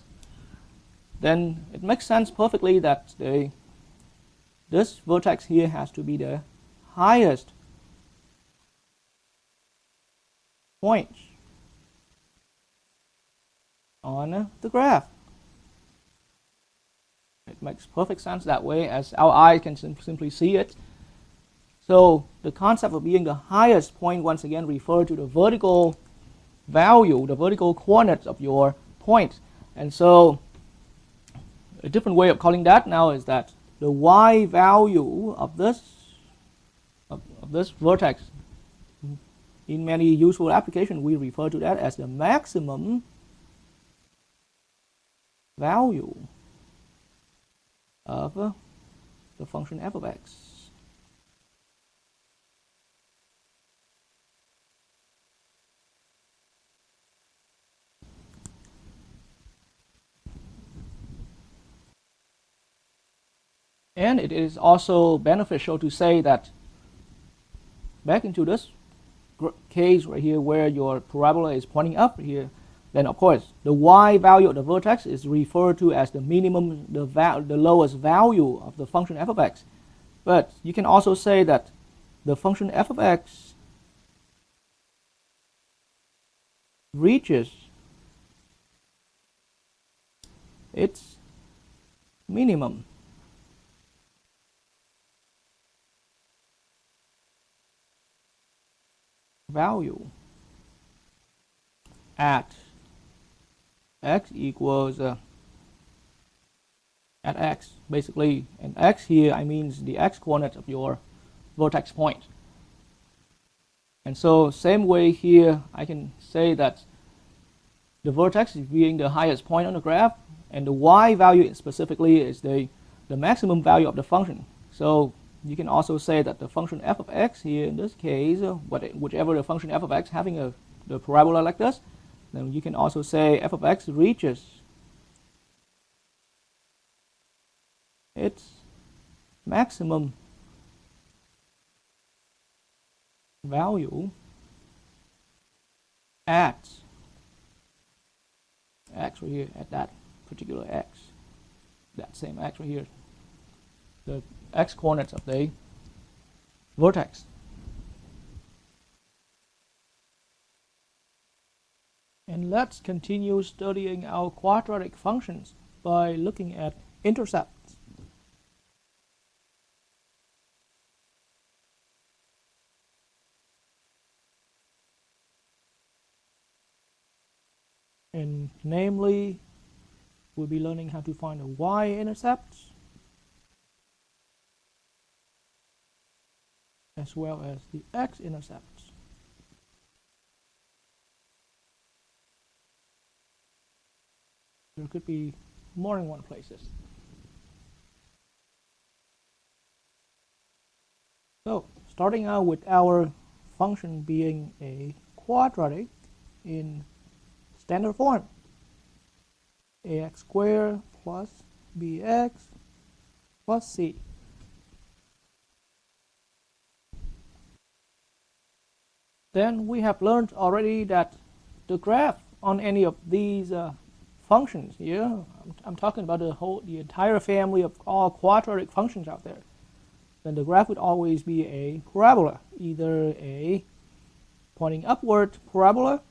then it makes sense perfectly that this vertex here has to be the highest point on the graph. It makes perfect sense that way, as our eye can simply see it. So the concept of being the highest point once again refers to the vertical value, the vertical coordinates of your point. And so a different way of calling that now is that the y value of this vertex, in many useful applications we refer to that as the maximum value of the function f of x. And it is also beneficial to say that back into this case right here where your parabola is pointing up here, then of course the y value of the vertex is referred to as the minimum, the lowest value of the function f of x. But you can also say that the function f of x reaches its minimum value at x equals at x, basically, and x here I means the x coordinate of your vertex point. And so same way here I can say that the vertex is being the highest point on the graph, and the y value specifically is the maximum value of the function. So you can also say that the function f of x here in this case, whichever the function f of x having the parabola like this, then you can also say f of x reaches its maximum value at x right here, at that particular x, that same x right here, the x coordinates of the vertex. And let's continue studying our quadratic functions by looking at intercepts. And namely, we'll be learning how to find the y-intercepts as well as the x-intercepts. There could be more than one places. So, starting out with our function being a quadratic in standard form, ax squared plus bx plus c. Then we have learned already that the graph on any of these functions here, I'm talking about the entire family of all quadratic functions out there, then the graph would always be a parabola, either a pointing upward parabola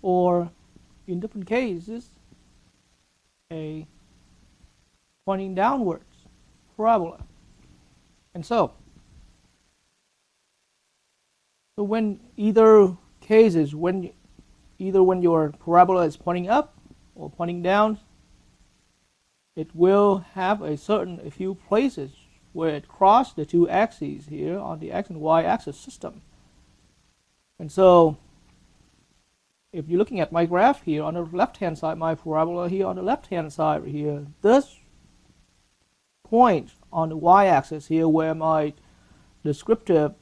or, in different cases, a pointing downwards parabola. And so when either cases, when your parabola is pointing up or pointing down, it will have a few places where it crosses the two axes here on the x and y axis system. And so if you're looking at my graph here on the left hand side, my parabola here on the left hand side right here, this point on the y-axis here where my descriptive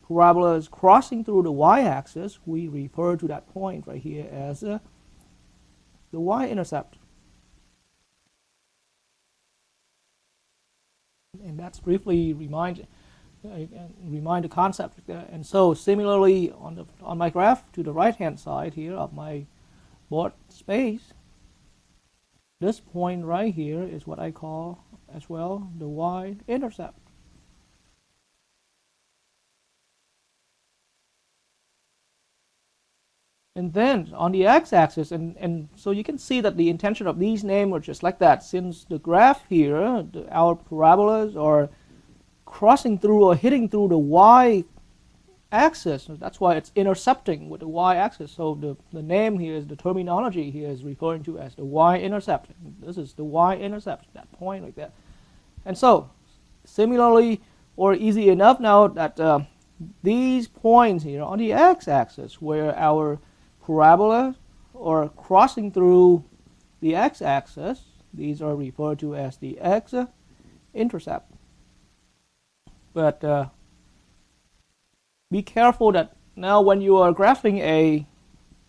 parabola is crossing through the y-axis, we refer to that point right here as the y-intercept. And that's briefly remind the concept there. And so similarly on my graph to the right hand side here of my board space, this point right here is what I call as well the y-intercept. And then on the x-axis, and so you can see that the intention of these names are just like that. Since the graph here, our parabolas are crossing through or hitting through the y-axis, that's why it's intercepting with the y-axis. So the name here is, the terminology here is referring to as the y-intercept. This is the y-intercept, that point like that. And so similarly, or easy enough now that these points here on the x-axis where our parabola are crossing through the x-axis, these are referred to as the x-intercept. But be careful that now when you are graphing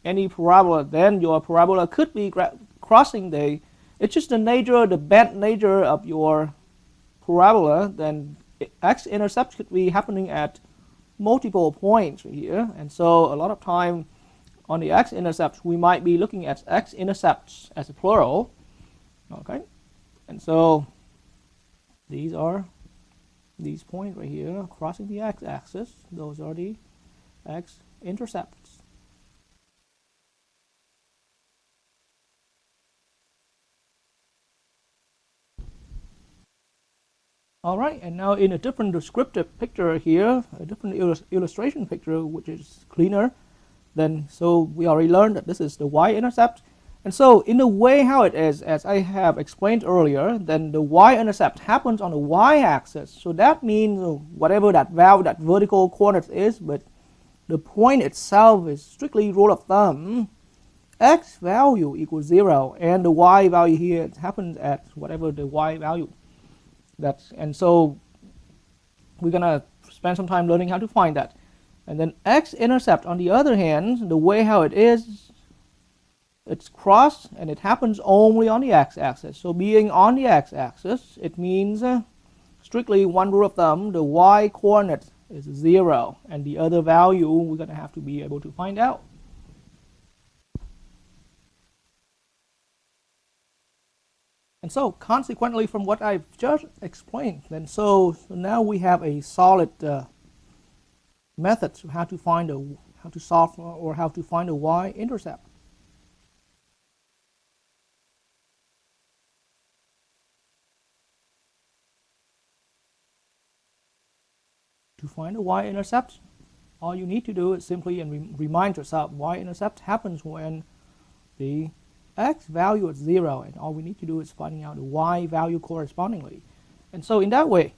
any parabola, then your parabola could be crossing it's just the nature, the bent nature of your parabola, then x-intercept could be happening at multiple points here. And so a lot of time on the x-intercepts, we might be looking at x-intercepts as a plural. Okay, and so these are these points right here crossing the x-axis. Those are the x-intercepts. All right, and now in a different descriptive picture here, a different illustration picture, which is cleaner. Then, so we already learned that this is the y-intercept. And so in the way how it is, as I have explained earlier, then the y-intercept happens on the y-axis. So that means whatever that value, that vertical coordinate is, but the point itself is strictly rule of thumb, x value equals 0, and the y value here happens at whatever the y value. And so we're going to spend some time learning how to find that. And then x-intercept, on the other hand, the way how it is, it's crossed and it happens only on the x-axis. So being on the x-axis, it means strictly one rule of thumb, the y-coordinate is 0, and the other value we're going to have to be able to find out. And so consequently from what I've just explained, then so now we have a solid method to how to find how to solve or how to find a y-intercept. To find a y-intercept, all you need to do is simply remind yourself y-intercept happens when the x value is 0, and all we need to do is finding out the y value correspondingly. And so in that way,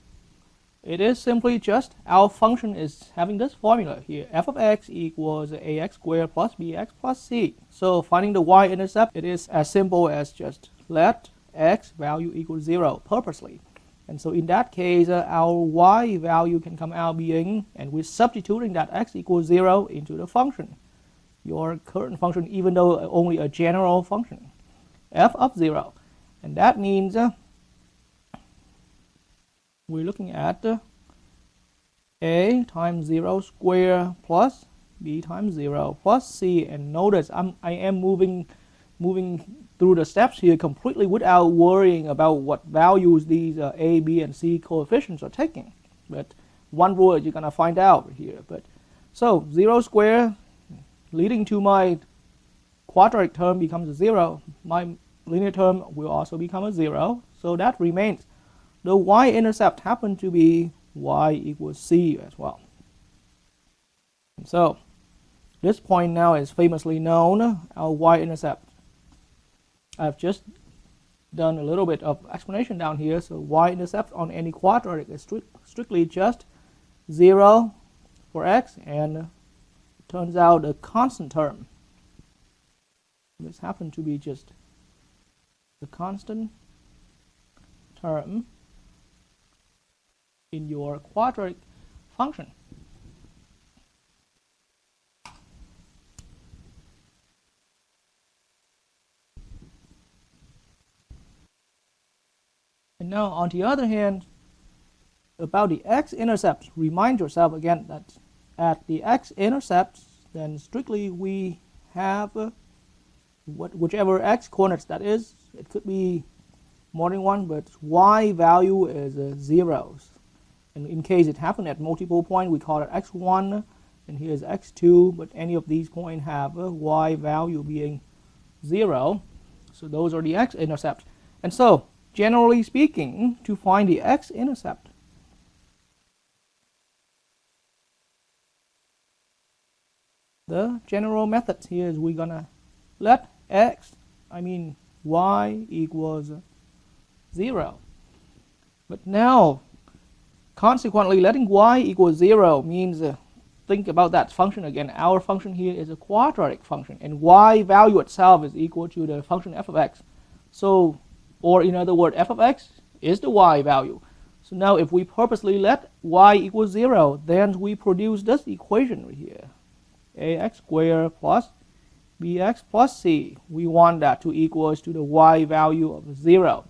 it is simply just our function is having this formula here, f of x equals ax squared plus bx plus c. So finding the y-intercept, it is as simple as just let x value equal 0 purposely. And so in that case, our y value can come out being, and we're substituting that x equals 0 into the function, your current function, even though only a general function, f of 0. And that means we're looking at a times 0 squared plus b times 0 plus c. And notice I am moving through the steps here completely without worrying about what values these a, b, and c coefficients are taking. But one rule you're going to find out here. But so 0 squared leading to my quadratic term becomes a 0. My linear term will also become a 0. So that remains. The y-intercept happens to be y equals c as well. And so this point now is famously known, our y-intercept. I've just done a little bit of explanation down here. So y-intercept on any quadratic is strictly just 0 for x, and it turns out a constant term. This happens to be just the constant term in your quadratic function. And now on the other hand, about the x-intercepts, remind yourself again that at the x-intercepts, then strictly we have whichever x coordinates that is. It could be more than one, but y value is 0. And in case it happened at multiple points, we call it x1, and here's x2, but any of these points have a y value being 0. So those are the x-intercepts. And so, generally speaking, to find the x-intercept, the general method here is we're gonna let y equals 0. But now, consequently, letting y equal 0 means, think about that function again. Our function here is a quadratic function, and y value itself is equal to the function f of x. So, or in other words, f of x is the y value. So now if we purposely let y equal 0, then we produce this equation right here. Ax squared plus bx plus c. We want that to equals to the y value of 0.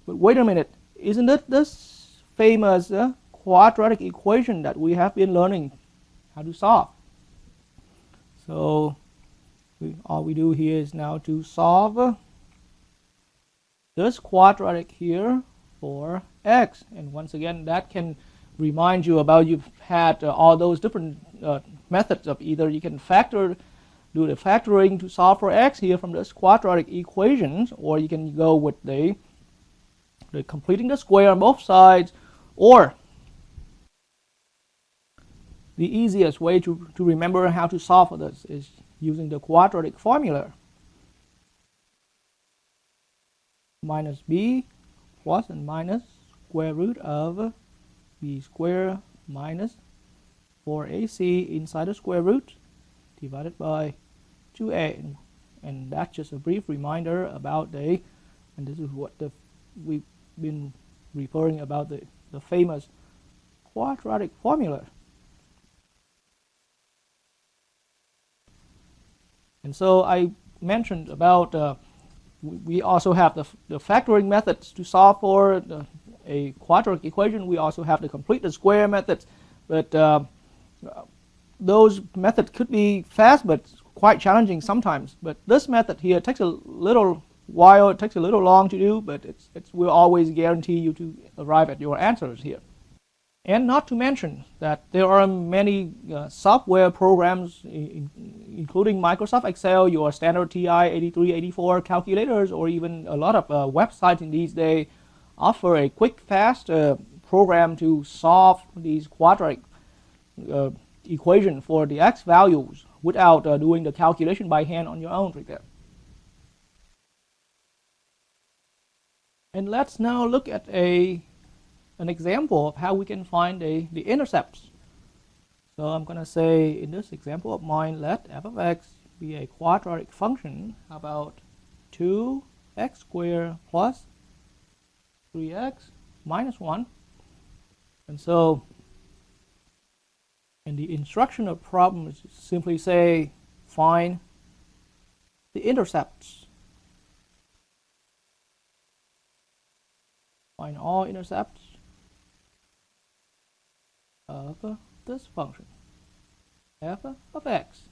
But wait a minute, isn't it this famous quadratic equation that we have been learning how to solve? So all we do here is now to solve this quadratic here for x. And once again, that can remind you about you've had all those different methods of either you can do the factoring to solve for x here from this quadratic equations, or you can go with the completing the square on both sides, or the easiest way to remember how to solve for this is using the quadratic formula. Minus b plus and minus square root of b squared minus 4ac inside the square root divided by 2a. And that's just a brief reminder about and this is what we've been referring about the famous quadratic formula. And so I mentioned about we also have the factoring methods to solve for a quadratic equation. We also have the complete the square methods, but those methods could be fast but quite challenging sometimes. But this method here takes a little while, it takes a little long to do, but it will always guarantee you to arrive at your answers here. And not to mention that there are many software programs, including Microsoft Excel, your standard TI 83, 84 calculators, or even a lot of websites in these days offer a quick, fast program to solve these quadratic equation for the x values without doing the calculation by hand on your own right there. And let's now look at an example of how we can find the intercepts. So I'm going to say in this example of mine, let f of x be a quadratic function. How about 2x squared plus 3x minus 1. And so in the instructional problem is simply say find the intercepts. Find all intercepts of this function f of x.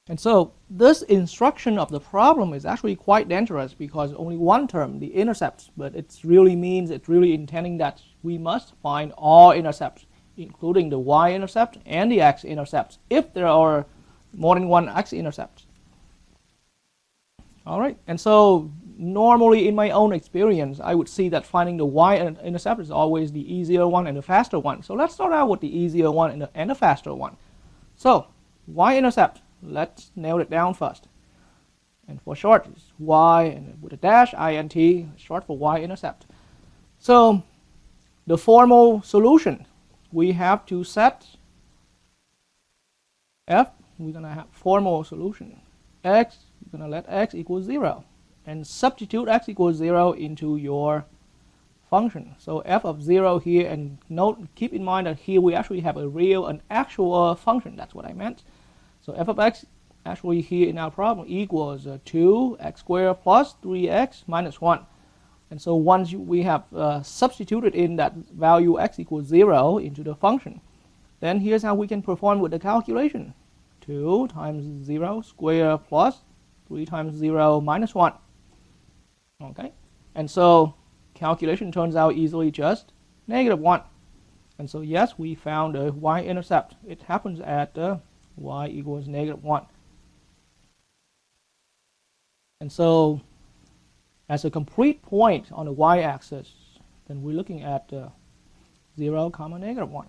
And so this instruction of the problem is actually quite dangerous because only one term, the intercepts, but it really means it's really intending that we must find all intercepts, including the y-intercept and the x-intercepts, if there are more than one x-intercepts. All right, and so normally in my own experience, I would see that finding the y-intercept is always the easier one and the faster one. So let's start out with the easier one and the faster one. So y-intercept, let's nail it down first. And for short, it's y and with a dash, int, short for y-intercept. So the formal solution, we have to set f, we're going to have formal solution. X, we're going to let x equal 0. And substitute x equals 0 into your function. So f of 0 here, and note, keep in mind that here we actually have an actual function. That's what I meant. So f of x actually here in our problem equals 2x squared plus 3x minus 1. And so once we have substituted in that value x equals 0 into the function, then here's how we can perform with the calculation. 2 times 0 square plus 3 times 0 minus 1. Okay? And so calculation turns out easily just -1. And so yes, we found the y-intercept. It happens at y equals -1. And so as a complete point on the y-axis, then we're looking at 0, -1.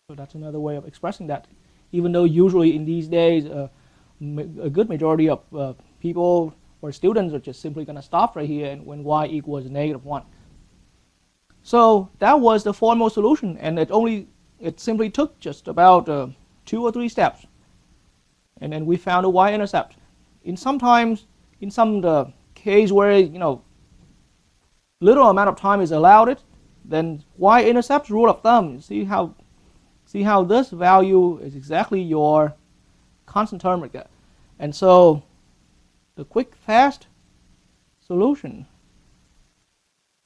So that's another way of expressing that. Even though usually in these days, a good majority of people or students are just simply going to stop right here and when y equals -1. So that was the formal solution, and it simply took just about 2 or 3 steps, and then we found a y-intercept. In some case where little amount of time is allowed, then y-intercept rule of thumb. See how this value is exactly your constant term right there. And so the quick fast solution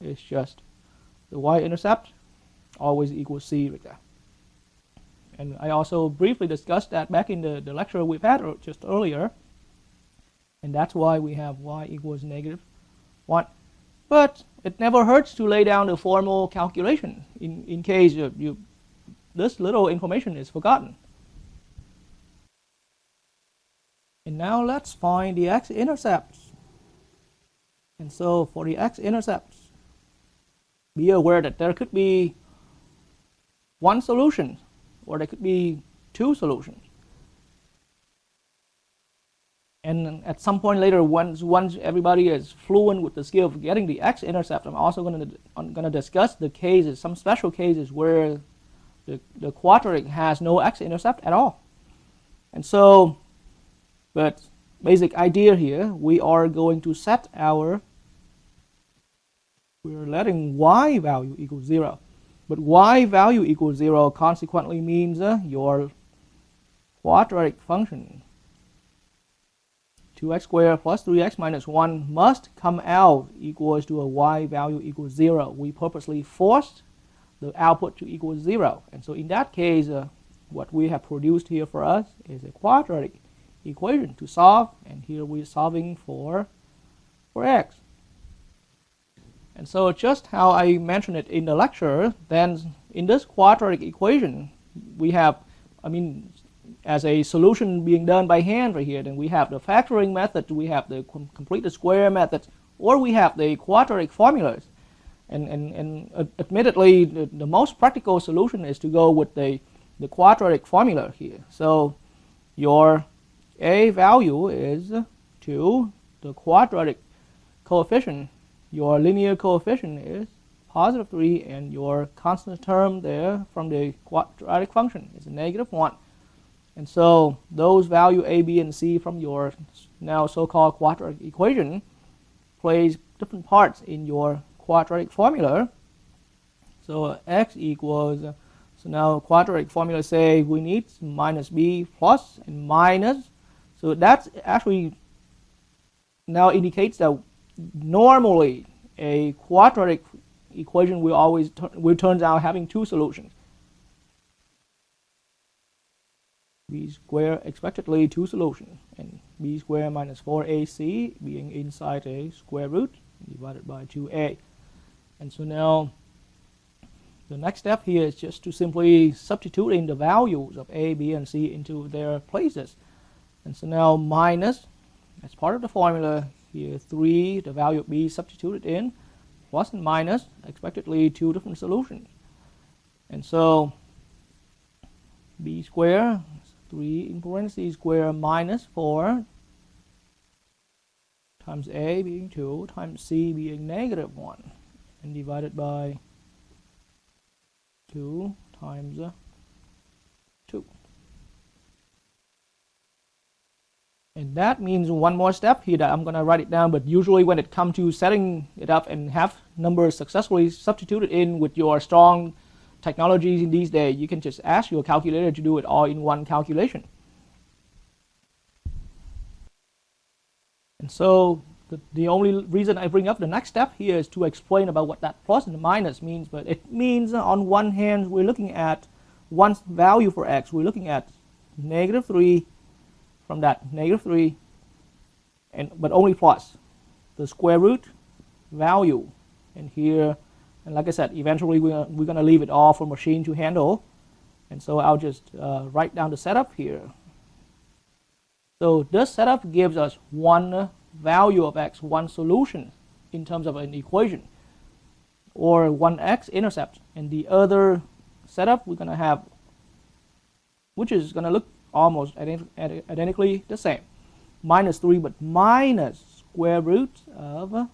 is just the y-intercept always equals c right there. And I also briefly discussed that back in the lecture we've had just earlier. And that's why we have y equals -1. But it never hurts to lay down the formal calculation in case this little information is forgotten. And now let's find the x-intercepts. And so for the x-intercepts, be aware that there could be one solution or there could be 2 solutions. And at some point later, once everybody is fluent with the skill of getting the x-intercept, I'm also going to discuss the cases, some special cases where the quadratic has no x-intercept at all. And so, but basic idea here, we are going to set we're letting y value equal 0. But y value equals 0 consequently means your quadratic function 2x squared plus 3x minus 1 must come out equals to a y value equals 0. We purposely forced the output to equal 0. And so in that case, what we have produced here for us is a quadratic equation to solve. And here we're solving for x. And so just how I mentioned it in the lecture, then in this quadratic equation, we have, as a solution being done by hand right here, then we have the factoring method, we have the complete the square method, or we have the quadratic formulas. And admittedly, the most practical solution is to go with the quadratic formula here. So your a value is 2, the quadratic coefficient, your linear coefficient is positive 3, and your constant term there from the quadratic function is -1. And so those values a, b, and c from your now so-called quadratic equation plays different parts in your quadratic formula. So x equals, so now quadratic formula say we need minus b plus and minus. So that's actually now indicates that normally a quadratic equation will turns out having 2 solutions. B squared expectedly 2 solutions, and b squared minus 4ac being inside a square root divided by 2a. And so now the next step here is just to simply substitute in the values of a, b, and c into their places. And so now minus, as part of the formula here, 3, the value of b substituted in, plus and minus, expectedly 2 different solutions. And so b squared, 3 in parentheses square minus 4 times a being 2 times c being -1, and divided by 2 times 2. And that means one more step here that I'm going to write it down, but usually when it comes to setting it up and have numbers successfully substituted in with your strong technologies in these days, you can just ask your calculator to do it all in one calculation. And so the only reason I bring up the next step here is to explain about what that plus and minus means. But it means on one hand we're looking at one value for x, we're looking at -3, from that -3, but only plus the square root value. And here, and like I said, eventually we're going to leave it all for machine to handle. And so I'll just write down the setup here. So this setup gives us one value of x, one solution in terms of an equation, or one x-intercept. And the other setup we're going to have, which is going to look almost identically the same, -3, but minus square root of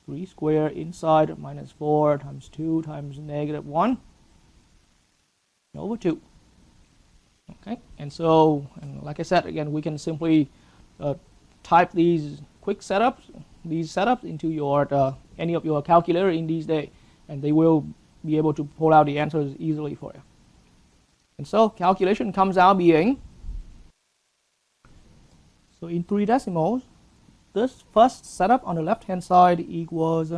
3 squared inside -4 times 2 times -1 over 2. Okay, and so, and like I said, again, we can simply type these setups into your any of your calculator in these days, and they will be able to pull out the answers easily for you. And so calculation comes out being, so in 3 decimals, this first setup on the left hand side equals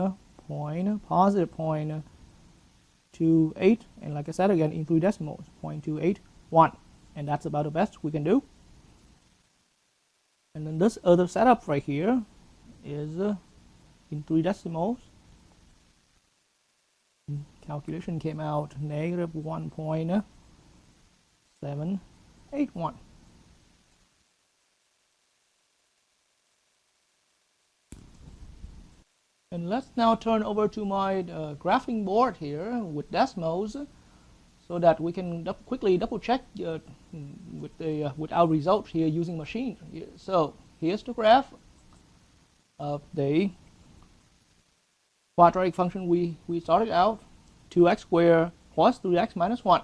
positive 0.28, and like I said again, in 3 decimals, 0.281, and that's about the best we can do. And then this other setup right here is in 3 decimals. Calculation came out -1.781. And let's now turn over to my graphing board here with decimals, so that we can quickly double check with our results here using machine. So here's the graph of the quadratic function we started out, 2x squared plus 3x minus 1.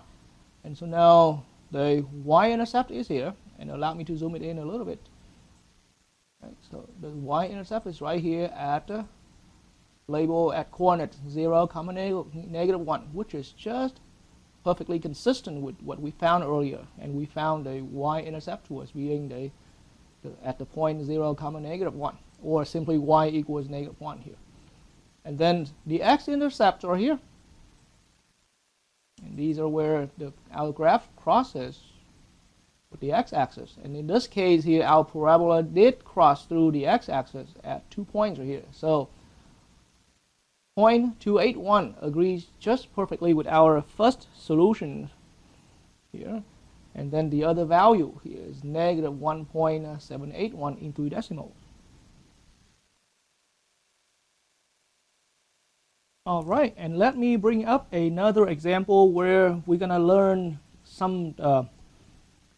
And so now the y-intercept is here, and allow me to zoom it in a little bit. Right, so the y-intercept is right here at label at coordinate 0, -1, which is just perfectly consistent with what we found earlier. And we found the y-intercept was being at the point 0, -1, or simply y equals -1 here. And then the x-intercepts are here. And these are where our graph crosses with the x-axis. And in this case here, our parabola did cross through the x-axis at 2 points right here. So 0.281 agrees just perfectly with our first solution here. And then the other value here is -1.781 in 3 decimals. All right, and let me bring up another example where we're going to learn some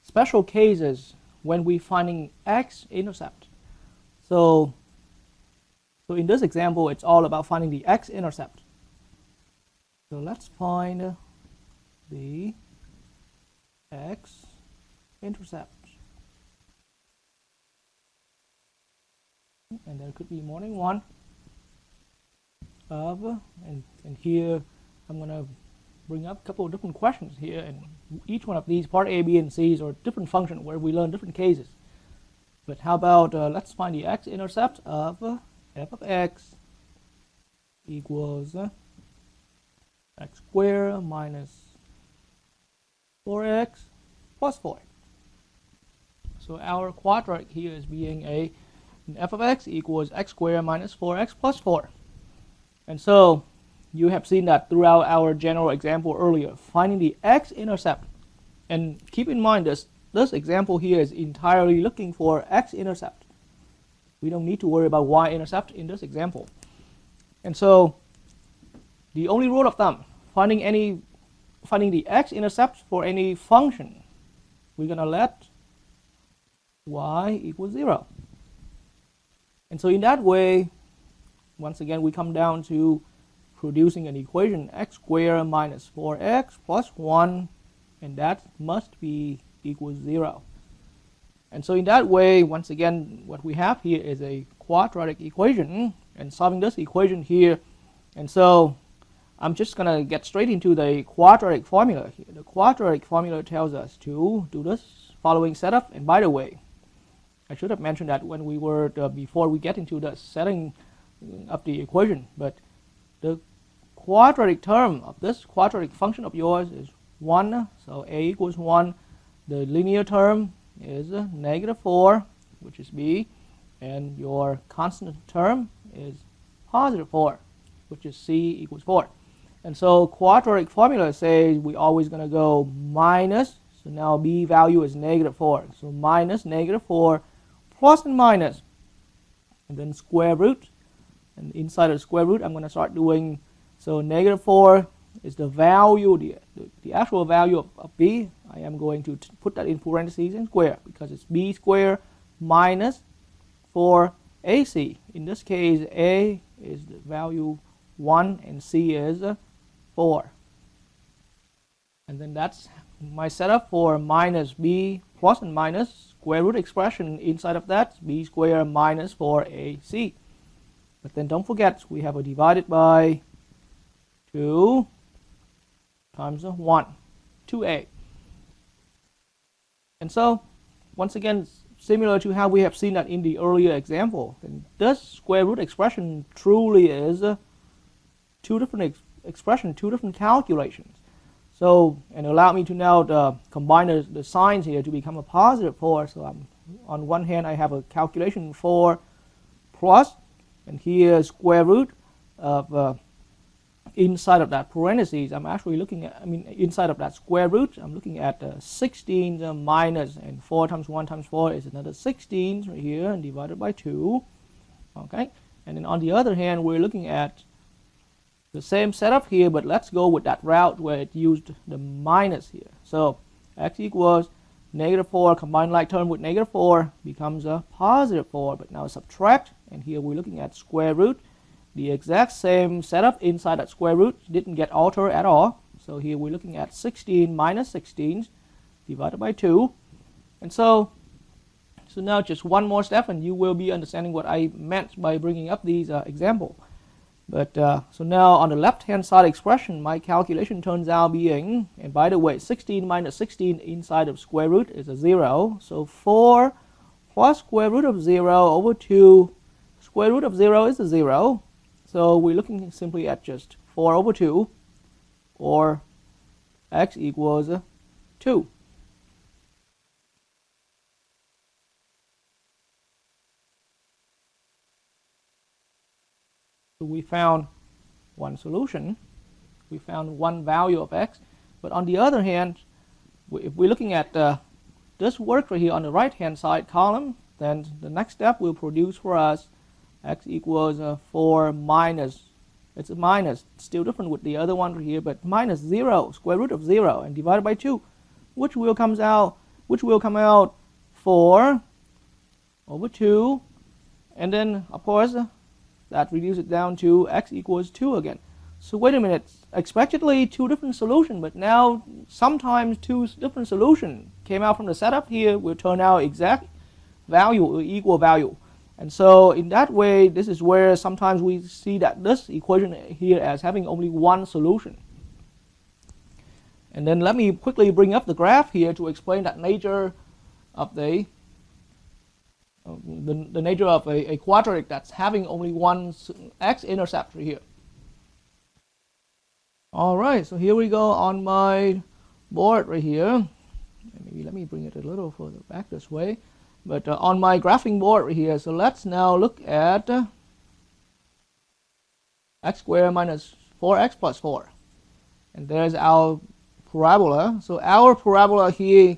special cases when we're finding x-intercept. So in this example, it's all about finding the x-intercept. So let's find the x-intercept. And there could be more than one of, and here I'm going to bring up a couple of different questions here, and each one of these, part A, B, and C's, are different functions where we learn different cases. But how about let's find the x-intercept of f of x equals x squared minus 4x plus 4. So our quadratic here is being f of x equals x squared minus 4x plus 4. And so you have seen that throughout our general example earlier, finding the x-intercept. And keep in mind this example here is entirely looking for x-intercept. We don't need to worry about y-intercept in this example. And so the only rule of thumb, finding the x-intercept for any function, we're going to let y equals 0. And so in that way, once again, we come down to producing an equation, x squared minus 4x plus 1, and that must be equals 0. And so in that way, once again, what we have here is a quadratic equation, and solving this equation here. And so I'm just going to get straight into the quadratic formula here. The quadratic formula tells us to do this following setup. And by the way, I should have mentioned that when we were before we get into the setting of the equation. But the quadratic term of this quadratic function of yours is 1, so a equals 1. The linear term is -4, which is b, and your constant term is +4, which is c equals 4. And so quadratic formula says we're always going to go minus, so now b value is -4. So minus -4 plus and minus, and then square root. And inside of the square root, I'm going to start doing, so -4 is the value, the actual value of b. I am going to put that in parentheses and square, because it's b squared minus 4ac. In this case, a is the value 1 and c is 4. And then that's my setup for minus b plus and minus square root expression. Inside of that, b squared minus 4ac. But then don't forget, we have a divided by 2 times 1, 2a. And so, once again, similar to how we have seen that in the earlier example, then this square root expression truly is two different expressions, two different calculations. So, and allow me to now combine the signs here to become a +4. So on one hand, I have a calculation 4 plus, and here square root of inside of that parentheses, I'm actually looking at, inside of that square root, I'm looking at 16 minus, and 4 times 1 times 4 is another 16 right here, and divided by 2. Okay, and then on the other hand, we're looking at the same setup here, but let's go with that route where it used the minus here. So x equals -4, combined like term with -4 becomes a +4, but now subtract, and here we're looking at square root. The exact same setup inside that square root didn't get altered at all. So here we're looking at 16 minus 16 divided by 2. And so now just one more step, and you will be understanding what I meant by bringing up these examples. But so now on the left-hand side expression, my calculation turns out being, and by the way, 16 minus 16 inside of square root is a 0. So 4 plus square root of 0 over 2, square root of 0 is a 0. So we're looking simply at just 4 over 2, or x equals 2. So we found one solution. We found one value of x. But on the other hand, if we're looking at this work right here on the right-hand side column, then the next step will produce for us x equals 4 minus, it's a minus, it's still different with the other one right here, but minus 0, square root of 0, and divided by 2, which will come out 4 over 2, and then of course that reduces it down to x equals 2 again. So wait a minute, expectedly two different solutions, but now sometimes two different solutions came out from the setup here will turn out exact value or equal value. And so in that way, this is where sometimes we see that this equation here as having only one solution. And then let me quickly bring up the graph here to explain that nature of the nature of a quadratic that's having only one x-intercept here. All right, so here we go on my board right here. Maybe let me bring it a little further back this way. But on my graphing board right here, so let's now look at x squared minus 4x plus 4. And there's our parabola. So our parabola here,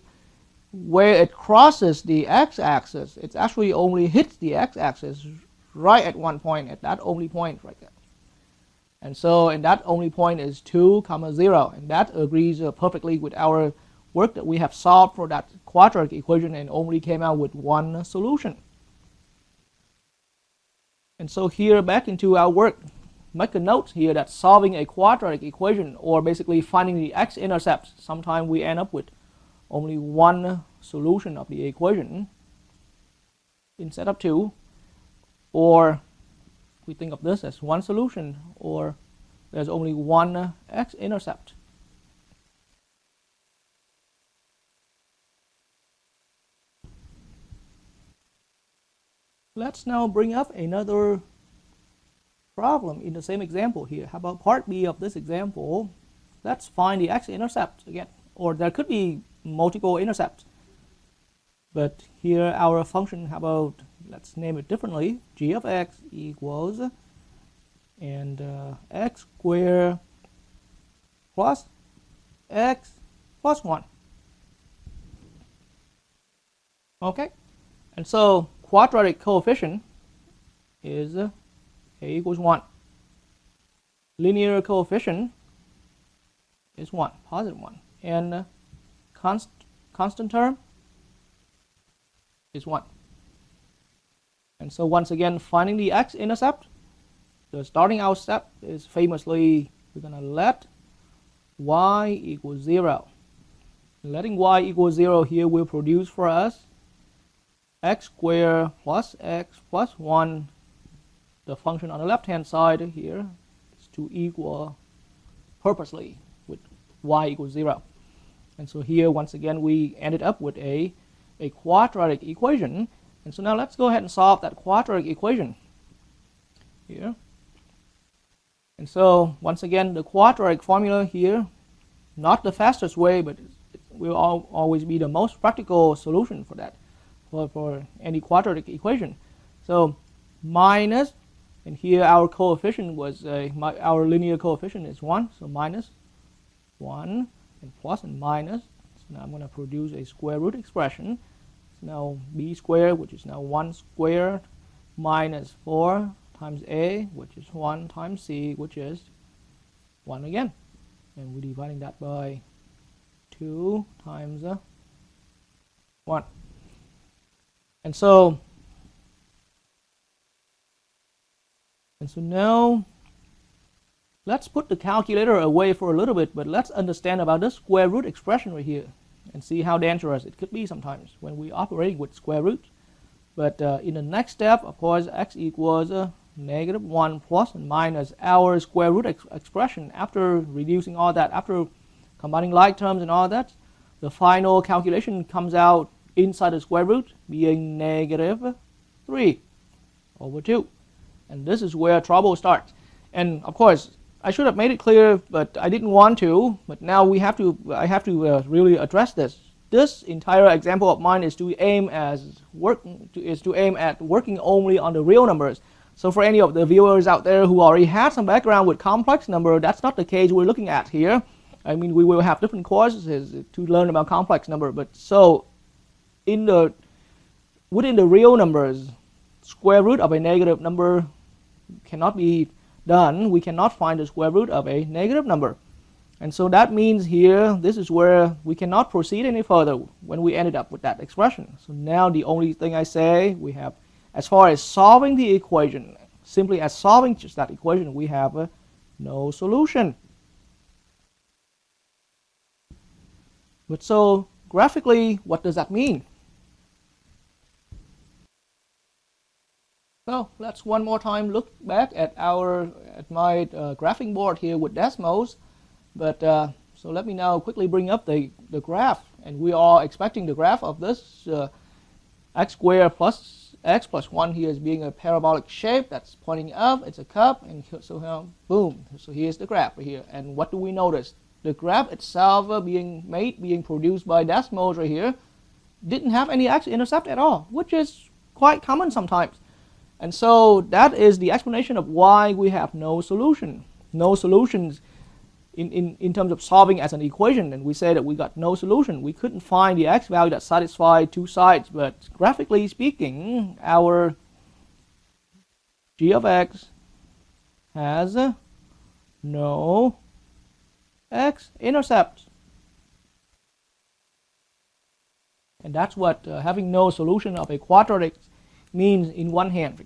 where it crosses the x-axis, it actually only hits the x-axis right at one point, at that only point right there. And so, and that only point is 2, 0. And that agrees perfectly with our work that we have solved for that quadratic equation and only came out with one solution. And so here, back into our work, make a note here that solving a quadratic equation, or basically finding the x-intercepts, sometimes we end up with only one solution of the equation instead of two, or we think of this as one solution, or there's only one x-intercept. Let's now bring up another problem in the same example here. How about part B of this example? Let's find the x-intercept again, or there could be multiple intercepts. But here our function, how about, let's name it differently, g of x equals and x squared plus x plus 1. Okay, and so quadratic coefficient is a equals 1. Linear coefficient is 1, positive 1. And constant term is 1. And so once again, finding the x-intercept, the starting out step is famously, we're going to let y equals 0. Letting y equal 0 here will produce for us x squared plus x plus 1. The function on the left hand side here is to equal purposely with y equals 0. And so here once again we ended up with a quadratic equation. And so now let's go ahead and solve that quadratic equation here. And so once again, the quadratic formula here, not the fastest way, but it will always be the most practical solution for that, for any quadratic equation. So minus, and here our coefficient was, our linear coefficient is 1, so minus 1, and plus and minus. So now I'm going to produce a square root expression. So now b squared, which is now 1 squared, minus 4 times a, which is 1 times c, which is 1 again. And we're dividing that by 2 times 1. And so now let's put the calculator away for a little bit, but let's understand about this square root expression right here and see how dangerous it could be sometimes when we're operating with square roots. But in the next step, of course, x equals negative 1 plus and minus our square root expression. After reducing all that, after combining like terms and all that, the final calculation comes out inside the square root being negative 3 over 2. And this is where trouble starts. And of course, I should have made it clear, but I didn't want to. But now I have to really address this. This entire example of mine is to aim at working only on the real numbers. So for any of the viewers out there who already had some background with complex number, that's not the case we're looking at here. I mean, we will have different courses to learn about complex number. But so within the real numbers, square root of a negative number cannot be done. We cannot find the square root of a negative number. And so that means here, this is where we cannot proceed any further when we ended up with that expression. So now the only thing I say, we have, as far as solving the equation, simply as solving just that equation, we have no solution. But so graphically, what does that mean? So let's one more time look back at my graphing board here with Desmos. But so let me now quickly bring up the graph, and we are expecting the graph of this x squared plus x plus 1 here is being a parabolic shape that's pointing up. It's a cup, and so now boom. So here's the graph right here. And what do we notice? The graph itself being produced by Desmos right here didn't have any x-intercept at all, which is quite common sometimes. And so that is the explanation of why we have no solution. No solutions in terms of solving as an equation. And we say that we got no solution. We couldn't find the x value that satisfied two sides. But graphically speaking, our g of x has no x-intercept. And that's what having no solution of a quadratic means in one hand.